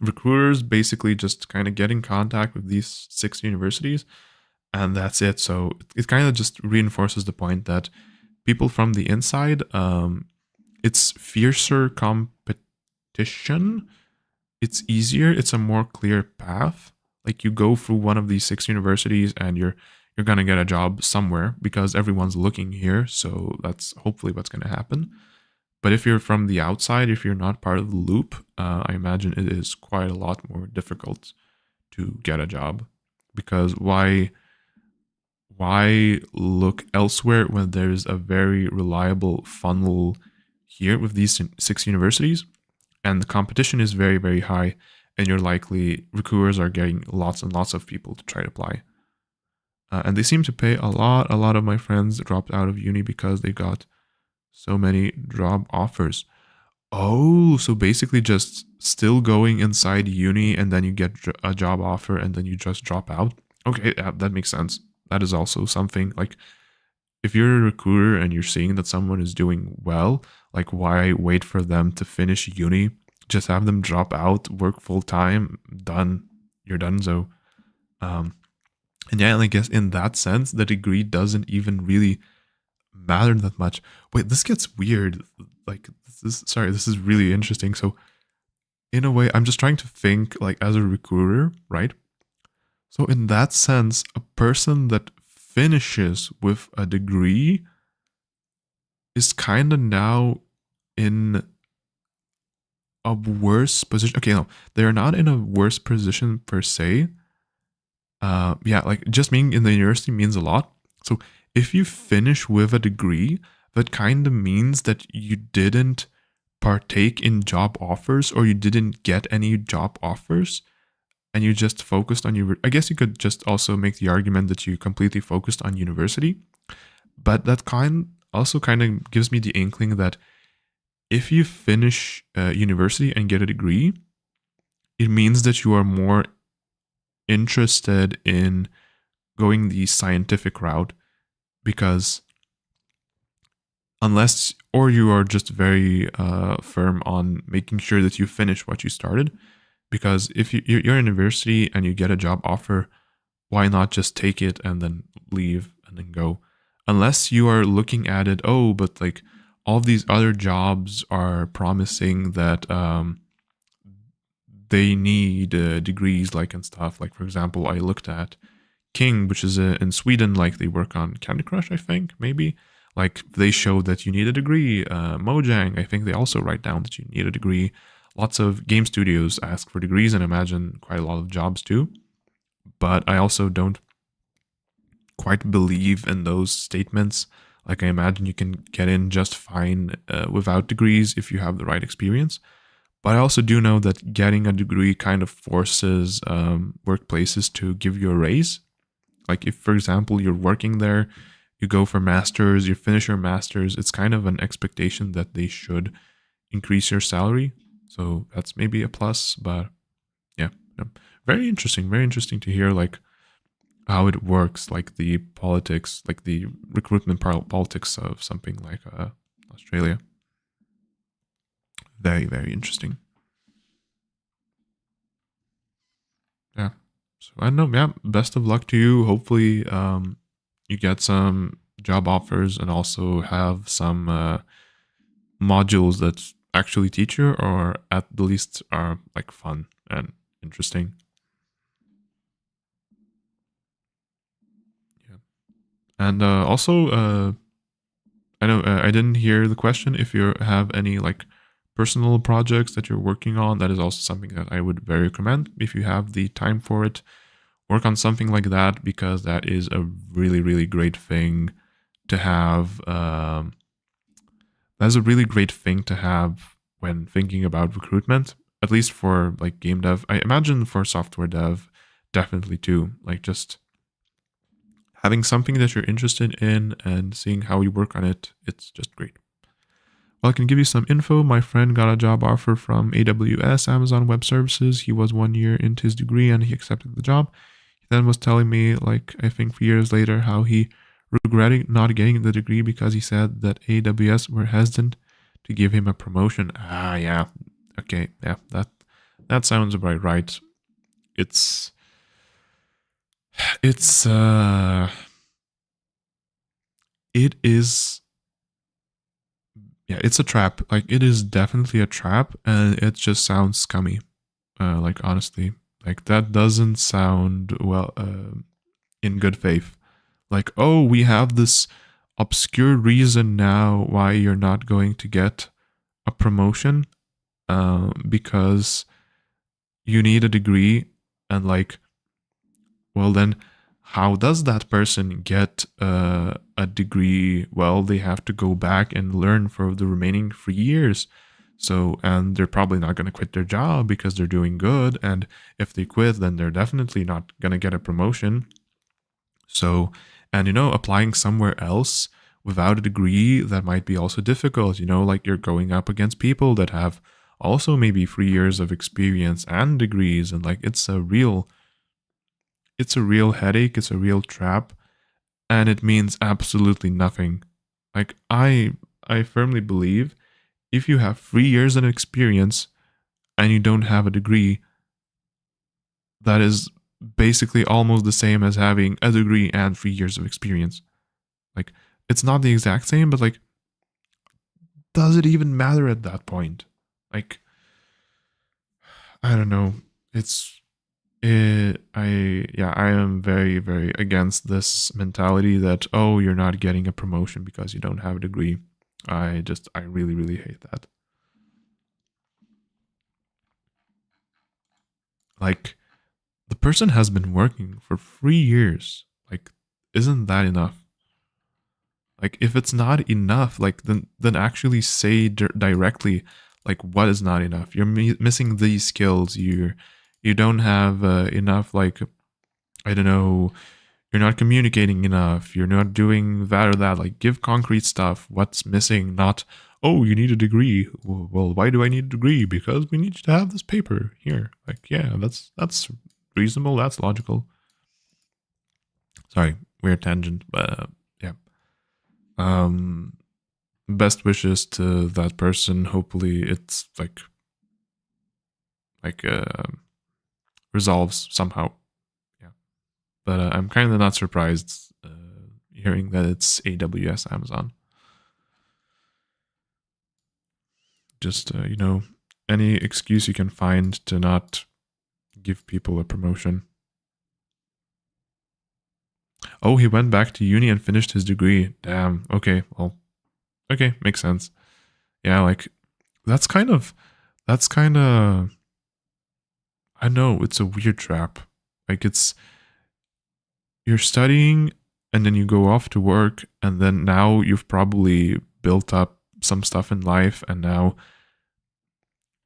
recruiters basically just kind of get in contact with these 6 universities, and that's it. So it kind of just reinforces the point that people from the inside, it's fiercer competition. It's easier. It's a more clear path. Like you go through one of these 6 universities and you're gonna get a job somewhere because everyone's looking here. So that's hopefully what's gonna happen. But if you're from the outside, if you're not part of the loop, I imagine it is quite a lot more difficult to get a job. Because why look elsewhere when there's a very reliable funnel here with these 6 universities, and the competition is very, very high, and you're likely recruiters are getting lots and lots of people to try to apply. And they seem to pay a lot. A lot of my friends dropped out of uni because they got so many job offers. Oh, so basically just still going inside uni and then you get a job offer and then you just drop out. Okay, that makes sense. That is also something like if you're a recruiter and you're seeing that someone is doing well, like why wait for them to finish uni? Just have them drop out, work full time, done. You're done. So, um, and yeah, and I guess in that sense, the degree doesn't even really matter that much. Wait, this gets weird. Like, this is really interesting. So, in a way, I'm just trying to think like as a recruiter, right? So, in that sense, a person that finishes with a degree is kind of now in a worse position. Okay, no, they're not in a worse position per se. Yeah, like just being in the university means a lot. So if you finish with a degree, that kind of means that you didn't partake in job offers or you didn't get any job offers and you just focused on your. I guess you could just also make the argument that you completely focused on university, but that kind of gives me the inkling that if you finish university and get a degree, it means that you are more interested in going the scientific route because unless or you are just very firm on making sure that you finish what you started, because if you're in university and you get a job offer, why not just take it and then leave and then go, unless you are looking at it, oh, but like all of these other jobs are promising that they need degrees like and stuff. Like for example, I looked at King, which is in Sweden, like they work on Candy Crush, I think, maybe. Like they show that you need a degree. Mojang, I think they also write down that you need a degree. lots of game studios ask for degrees, and imagine quite a lot of jobs too. But I also don't quite believe in those statements. Like, I imagine you can get in just fine without degrees if you have the right experience. But I also do know that getting a degree kind of forces workplaces to give you a raise. Like, if, for example, you're working there, you go for masters, you finish your masters, it's kind of an expectation that they should increase your salary. So that's maybe a plus. But yeah, yeah. Very interesting to hear like how it works, like the politics, like the recruitment politics of something like Australia. Very interesting. Yeah. So I don't know. Yeah. Best of luck to you. Hopefully, you get some job offers and also have some modules that actually teach you, or at the least are like fun and interesting. Yeah. And also, I know I didn't hear the question. If you have any like personal projects that you're working on, that is also something that I would very recommend. If you have the time for it, work on something like that, because that is a really great thing to have. That's a really great thing to have when thinking about recruitment, at least for like game dev. I imagine for software dev, definitely too. Like, just having something that you're interested in and seeing how you work on it, it's just great. Well, I can give you some info. My friend got a job offer from AWS, Amazon Web Services. He was 1 year into his degree and he accepted the job. He then was telling me, like, I think 3 years later, how he regretted not getting the degree because he said that AWS were hesitant to give him a promotion. Ah, yeah. Okay, yeah, that sounds about right. It's it's it is yeah, it's a trap. Like, it is definitely a trap, and it just sounds scummy. Like, honestly, like that doesn't sound well in good faith. Like, oh, we have this obscure reason now why you're not going to get a promotion, because you need a degree, and like, well, then how does that person get a degree? Well, they have to go back and learn for the remaining 3 years. So, and they're probably not going to quit their job because they're doing good. And if they quit, then they're definitely not going to get a promotion. So, and applying somewhere else without a degree, that might be also difficult. Like, you're going up against people that have also maybe 3 years of experience and degrees. And like, it's a real headache, it's a real trap, and it means absolutely nothing. Like, I firmly believe if you have 3 years of experience and you don't have a degree, that is basically almost the same as having a degree and 3 years of experience. Like, it's not the exact same, but like, does it even matter at that point? Like, I don't know. I am very against this mentality that, oh, you're not getting a promotion because you don't have a degree. I really hate that. Like, the person has been working for 3 years. Like, isn't that enough? Like, if it's not enough, like, then actually say directly, like, what is not enough. You're missing these skills. You don't have enough, like, I don't know, you're not communicating enough, you're not doing that or that. Like, give concrete stuff. What's missing? Not, oh, you need a degree. Well, why do I need a degree? Because we need you to have this paper here. Like, yeah, that's reasonable, that's logical. Sorry, weird tangent, but yeah. um Best wishes to that person. Hopefully it's like resolves somehow. Yeah. But I'm kind of not surprised hearing that it's AWS Amazon. Just any excuse you can find to not give people a promotion. Oh, he went back to uni and finished his degree. Damn. Okay. Well, okay, makes sense. Yeah, like, that's kind of That's kind of, I know, it's a weird trap. Like you're studying and then you go off to work, and then now you've probably built up some stuff in life, and now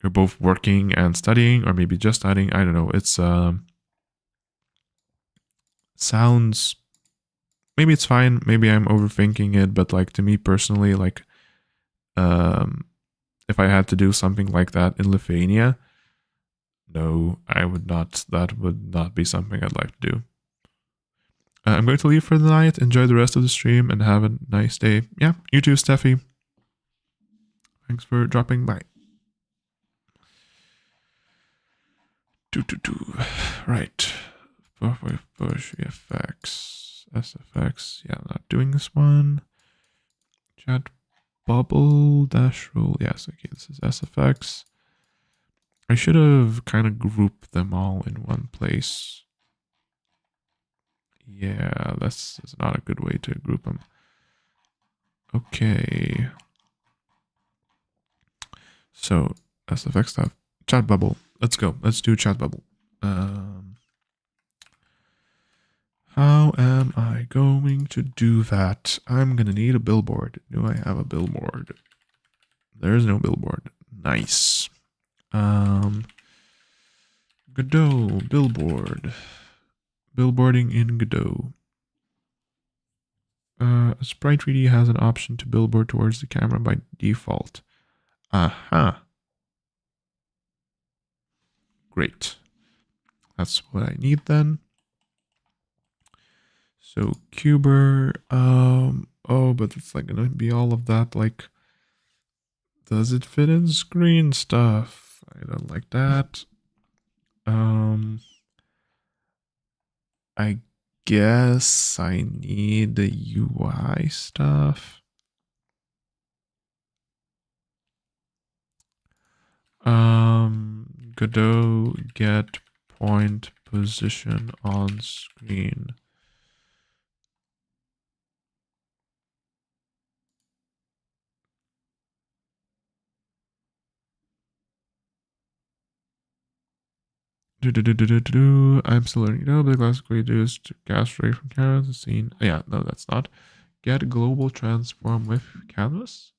you're both working and studying, or maybe just studying. I don't know. It's sounds, maybe it's fine, maybe I'm overthinking it, but like to me personally, like um if I had to do something like that in Lithuania, no, I would not. That would not be something I'd like to do. I'm going to leave for the night. Enjoy the rest of the stream and have a nice day. Yeah, you too, Steffi. Thanks for dropping by. Right. Push FX. SFX. Yeah, I'm not doing this one. Chat bubble dash rule. Yes, okay, this is SFX. I should have kind of grouped them all in one place. Yeah, that's not a good way to group them. Okay. So, SFX stuff. Chat bubble. Let's go. Let's do chat bubble. How am I going to do that? I'm gonna need a billboard. Do I have a billboard? There's no billboard. Nice. Godot billboard. Billboarding in Godot. Sprite 3D has an option to billboard towards the camera by default. Aha. Great. That's what I need then. So Cuber, oh, but it's like gonna be all of that. Like, does it fit in screen stuff? I don't like that. I guess I need the UI stuff. Godot get point position on screen. I'm still learning. But the classic way to do is to cast ray from canvas. Scene. Yeah, no, that's not. Get global transform with canvas.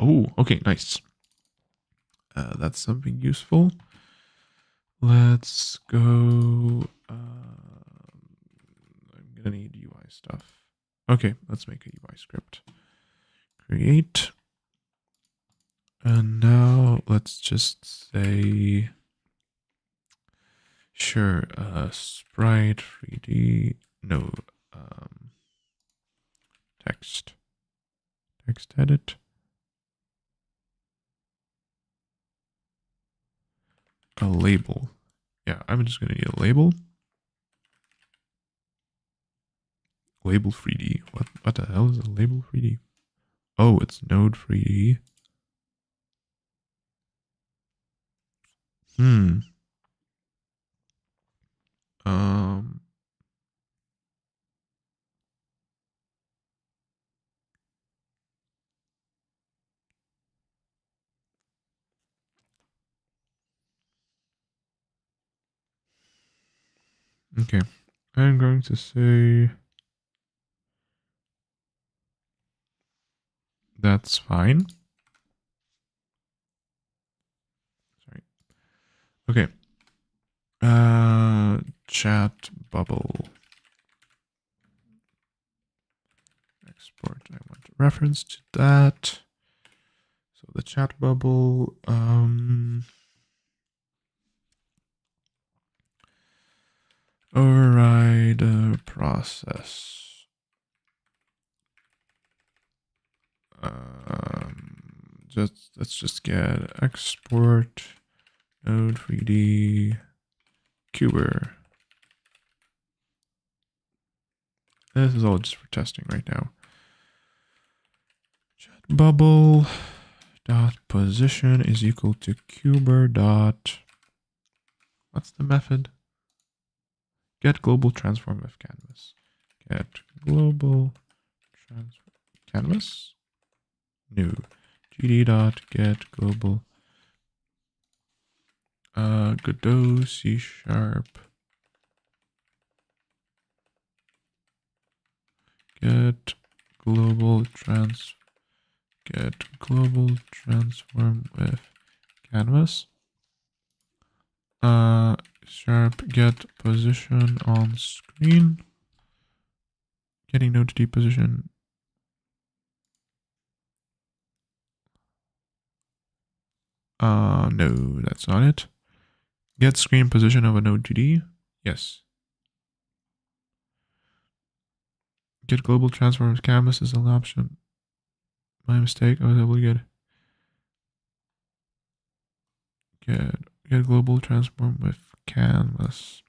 Oh, okay, nice. That's something useful. Let's go. I'm gonna need UI stuff. Okay, let's make a UI script. Create. And now let's just say, sure, sprite 3D, no, text edit. A label. Yeah, I'm just gonna need a label. Label 3D. What the hell is a label 3D? Oh, it's node 3D. Um. Okay. I'm going to say that's fine. Sorry. Okay. Chat bubble. Export. I want a reference to that. So the chat bubble. Override process. Let's just get export node 3D cuber. This is all just for testing right now. Chat bubble dot position is equal to cuber dot. What's the method? Get global transform with canvas. Get global transform canvas. New cd dot get global Godot C#. Get global transform with canvas. Sharp get position on screen. Getting node to position. No, that's not it. Get screen position of a node 2D. Yes. Get global transform with canvas is an option. My mistake. I was able to get global transform with canvas.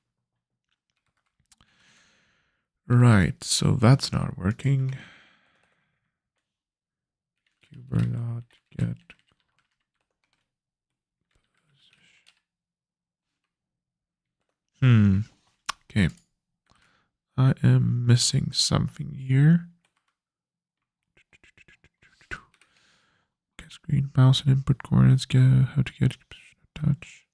Right, so that's not working. Get okay. I am missing something here. Get screen, mouse, and input coordinates. Get how to get touch.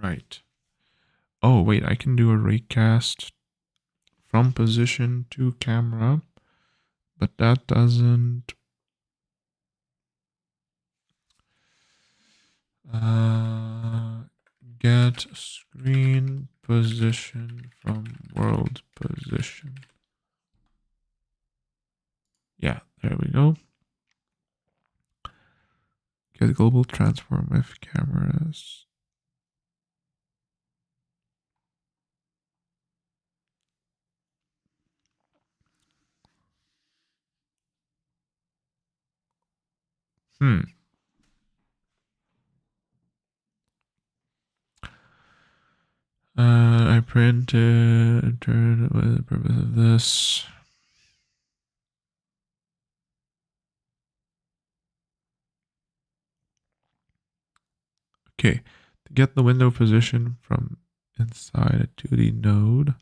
Right. Oh wait, I can do a raycast from position to camera, but that doesn't. Get screen position from world position. Yeah, there we go. Get global transform with cameras. I printed and turned it with the purpose of this. Okay, to get the window position from inside a 2D node,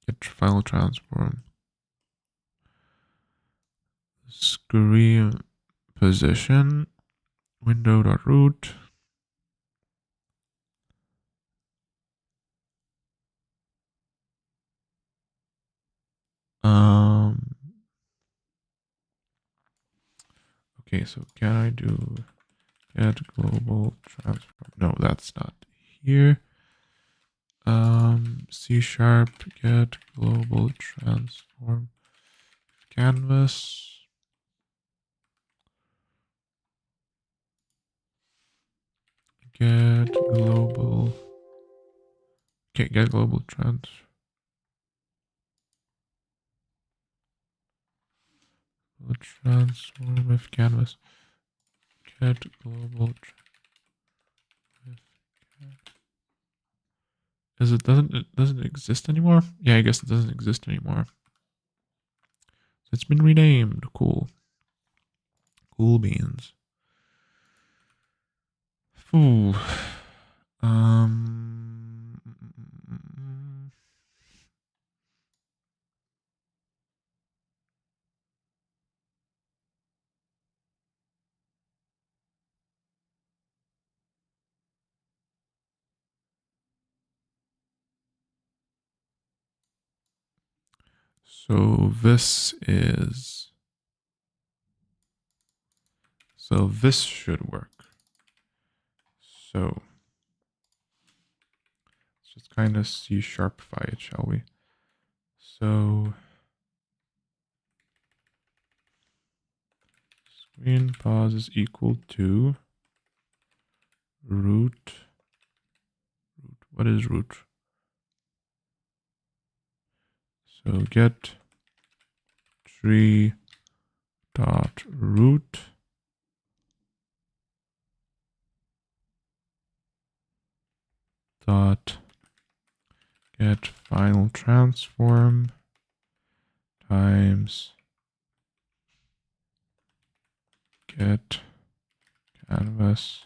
get final transform. Screen position, window.root. Okay, so can I do get global transform? No, that's not here. C# get global transform canvas. Get global. Okay, get global transform with canvas. Get global. Doesn't exist anymore? Yeah, I guess it doesn't exist anymore. So it's been renamed. Cool. Cool beans. Ooh. So this should work. So let's just kind of C#ify it, shall we? So screen pause is equal to root. What is root? So get tree dot root dot get final transform times get canvas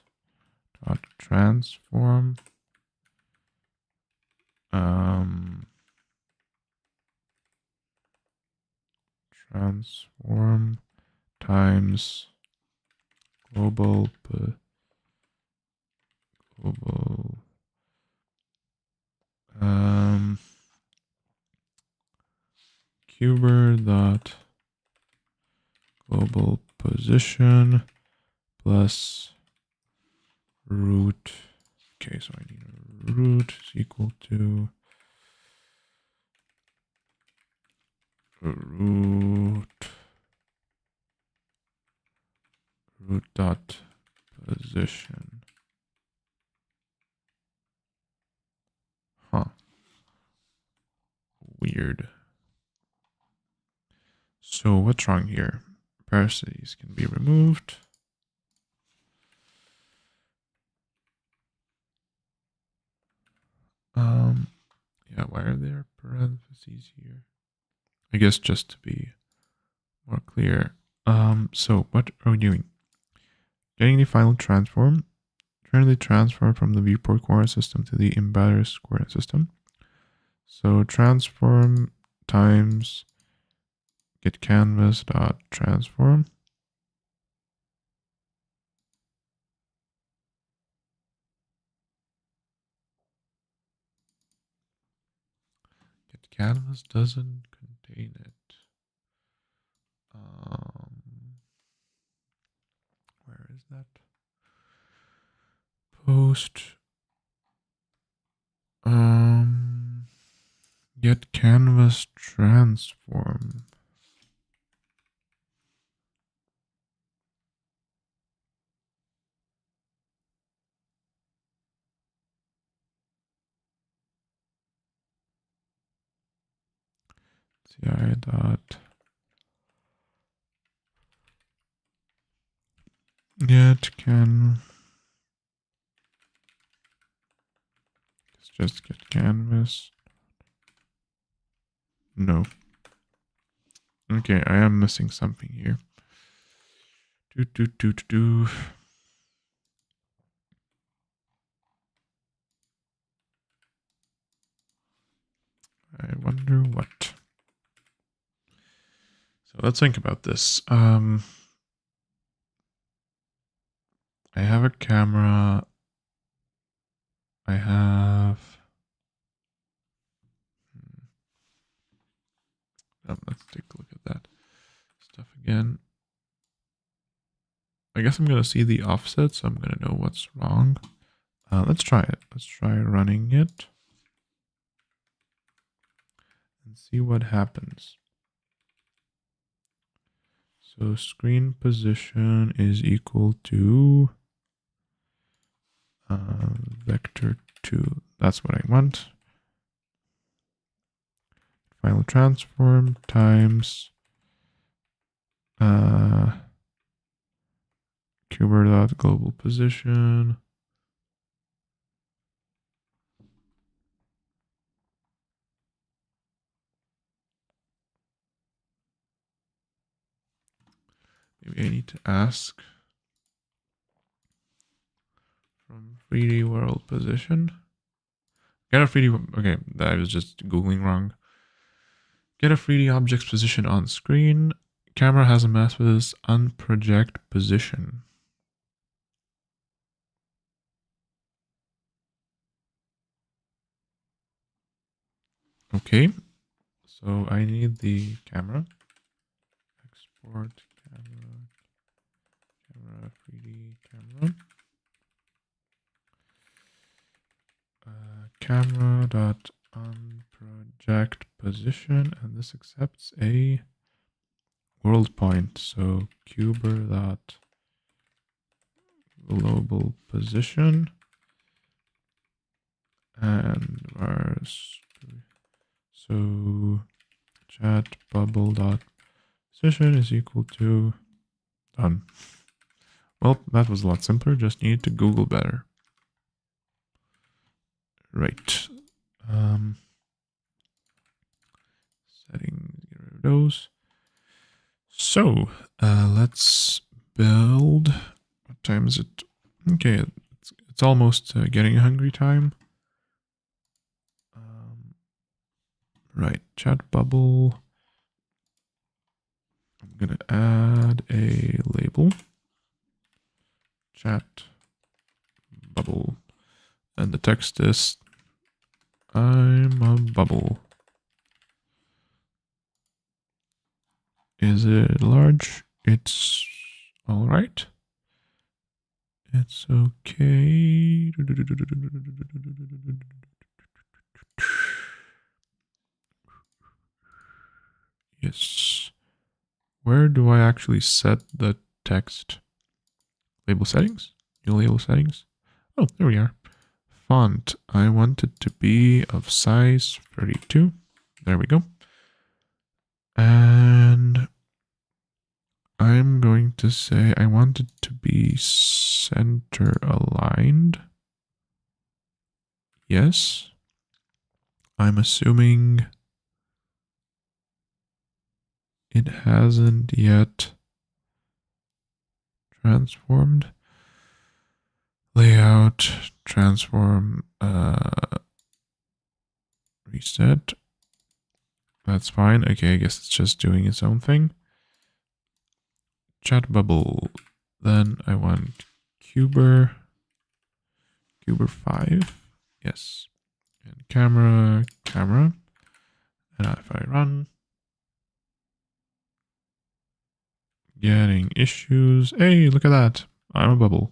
dot transform transform times global cuber dot global position plus root. Okay, so I need a root is equal to root dot position. Huh. Weird. So what's wrong here? Parentheses can be removed. Yeah, why are there parentheses here? I guess just to be more clear. So what are we doing? Getting the final transform. Turn the transform from the viewport coordinate system to the embedded coordinate system. So transform times get canvas dot transform. Get canvas doesn't contain it. Where is that? Post. Get canvas transform. CI dot get can. Let's just get canvas. No. Okay, I am missing something here. I wonder what. So let's think about this. I have a camera. I have. Let's take a look at that stuff again. I guess I'm gonna see the offset, so I'm gonna know what's wrong. Let's try it. Let's try running it and see what happens. So screen position is equal to vector 2. That's what I want. Final transform times cuber dot global position. Maybe I need to ask from 3D world position. Get a 3D. Okay, I was just googling wrong. Get a 3D object's position on screen. Camera has a mask with this unproject position. Okay, so I need the camera. Export camera 3D camera. Camera dot unproject position, and this accepts a world point. So cuber dot global position and vars. So chat bubble dot position is equal to done. Well, that was a lot simpler. Just needed to Google better. Right. Settings, get rid of those. So let's build. What time is it? Okay, It's almost getting hungry time. Right, chat bubble. I'm gonna add a label. Chat bubble. And the text is, I'm a bubble. Is it large? It's all right. It's okay. Yes. Where do I actually set the text? Label settings? New label settings? Oh, there we are. Font. I want it to be of size 32. There we go. And I'm going to say I want it to be center aligned. Yes. I'm assuming it hasn't yet transformed. Layout, transform, reset. That's fine. Okay, I guess it's just doing its own thing. Chat bubble. Then I want Cuber 5. Yes. And camera. And if I run, getting issues. Hey, look at that. I'm a bubble.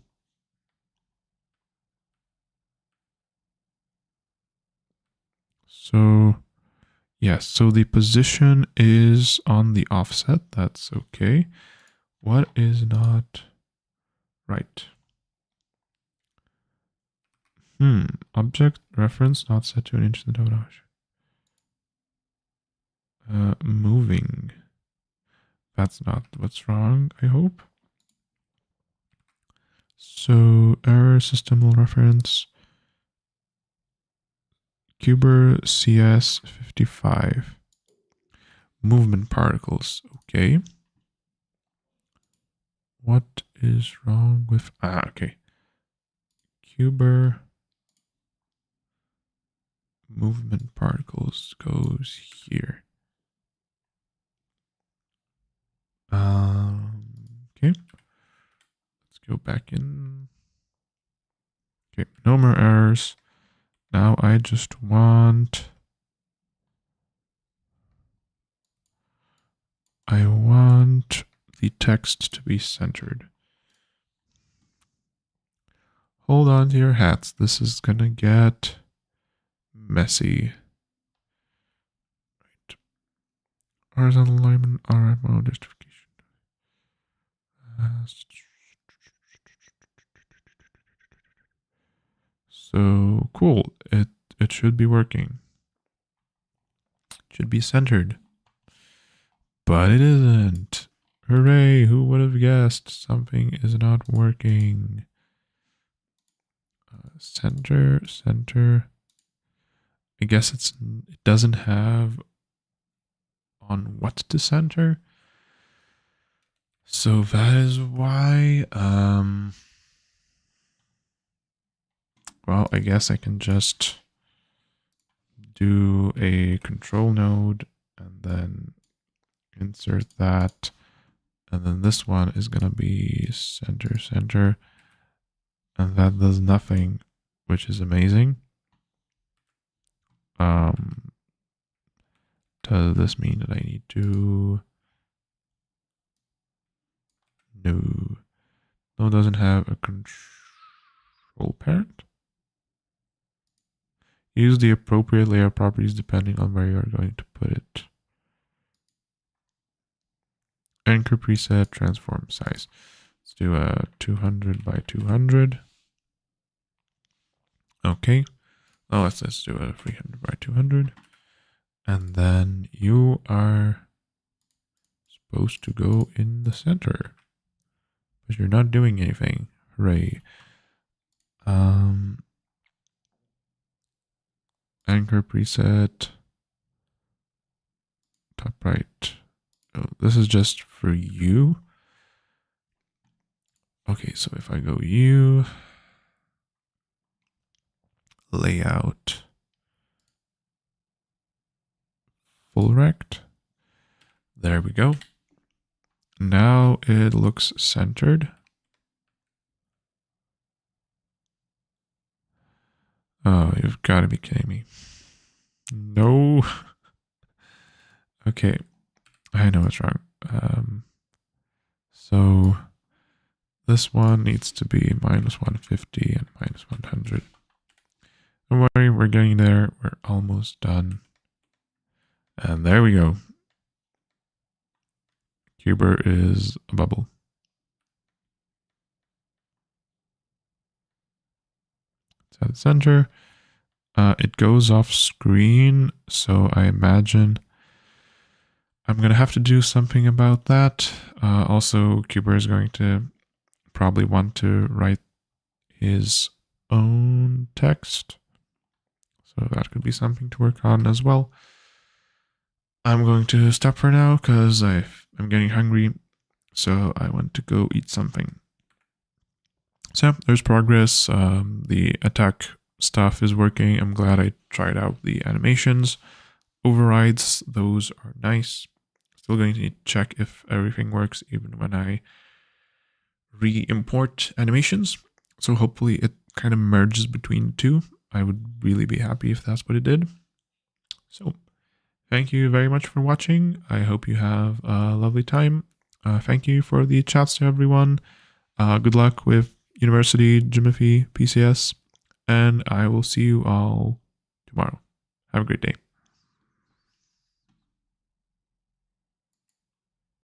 So, yes, so the position is on the offset. That's okay. What is not right? Object reference not set to an inch in the dodge. Moving. That's not what's wrong, I hope. So, error system reference. Cuber CS 55. Movement particles. Okay. What is wrong with... okay. Cuber movement particles goes here. Okay. Let's go back in. Okay, no more errors. Now I just want... I want the text to be centered. Hold on to your hats. This is gonna get messy. Right. Horizontal alignment, RMO justification. So cool. It should be working. It should be centered. But it isn't. Hooray, who would have guessed something is not working? Center. I guess it doesn't have on what to center. So that is why, well, I guess I can just do a control node and then insert that. And then this one is going to be center. And that does nothing, which is amazing. Does this mean that I need to... No, it doesn't have a control parent. Use the appropriate layout properties depending on where you are going to put it. Anchor preset, transform size. Let's do a 200 by 200. Okay. Oh, let's do a 300 by 200. And then you are supposed to go in the center. But you're not doing anything. Hooray. Anchor preset. Top right. Oh, this is just for you. Okay, so if I go you, layout full rect. There we go. Now it looks centered. Oh, you've got to be kidding me. No. Okay, I know what's wrong. So this one needs to be -150 and -100. Don't worry, we're getting there. We're almost done. And there we go. Cuber is a bubble. It's at the center. It goes off screen, so I imagine I'm going to have to do something about that. Also, Cuber is going to probably want to write his own text. So that could be something to work on as well. I'm going to stop for now because I'm getting hungry. So I want to go eat something. So there's progress. The attack stuff is working. I'm glad I tried out the animations. Overrides, those are nice. Still going to check if everything works even when I re-import animations. So hopefully it kind of merges between the two. I would really be happy if that's what it did. So thank you very much for watching. I hope you have a lovely time. Thank you for the chats to everyone. Good luck with University, Jimothy, PCS, and I will see you all tomorrow. Have a great day.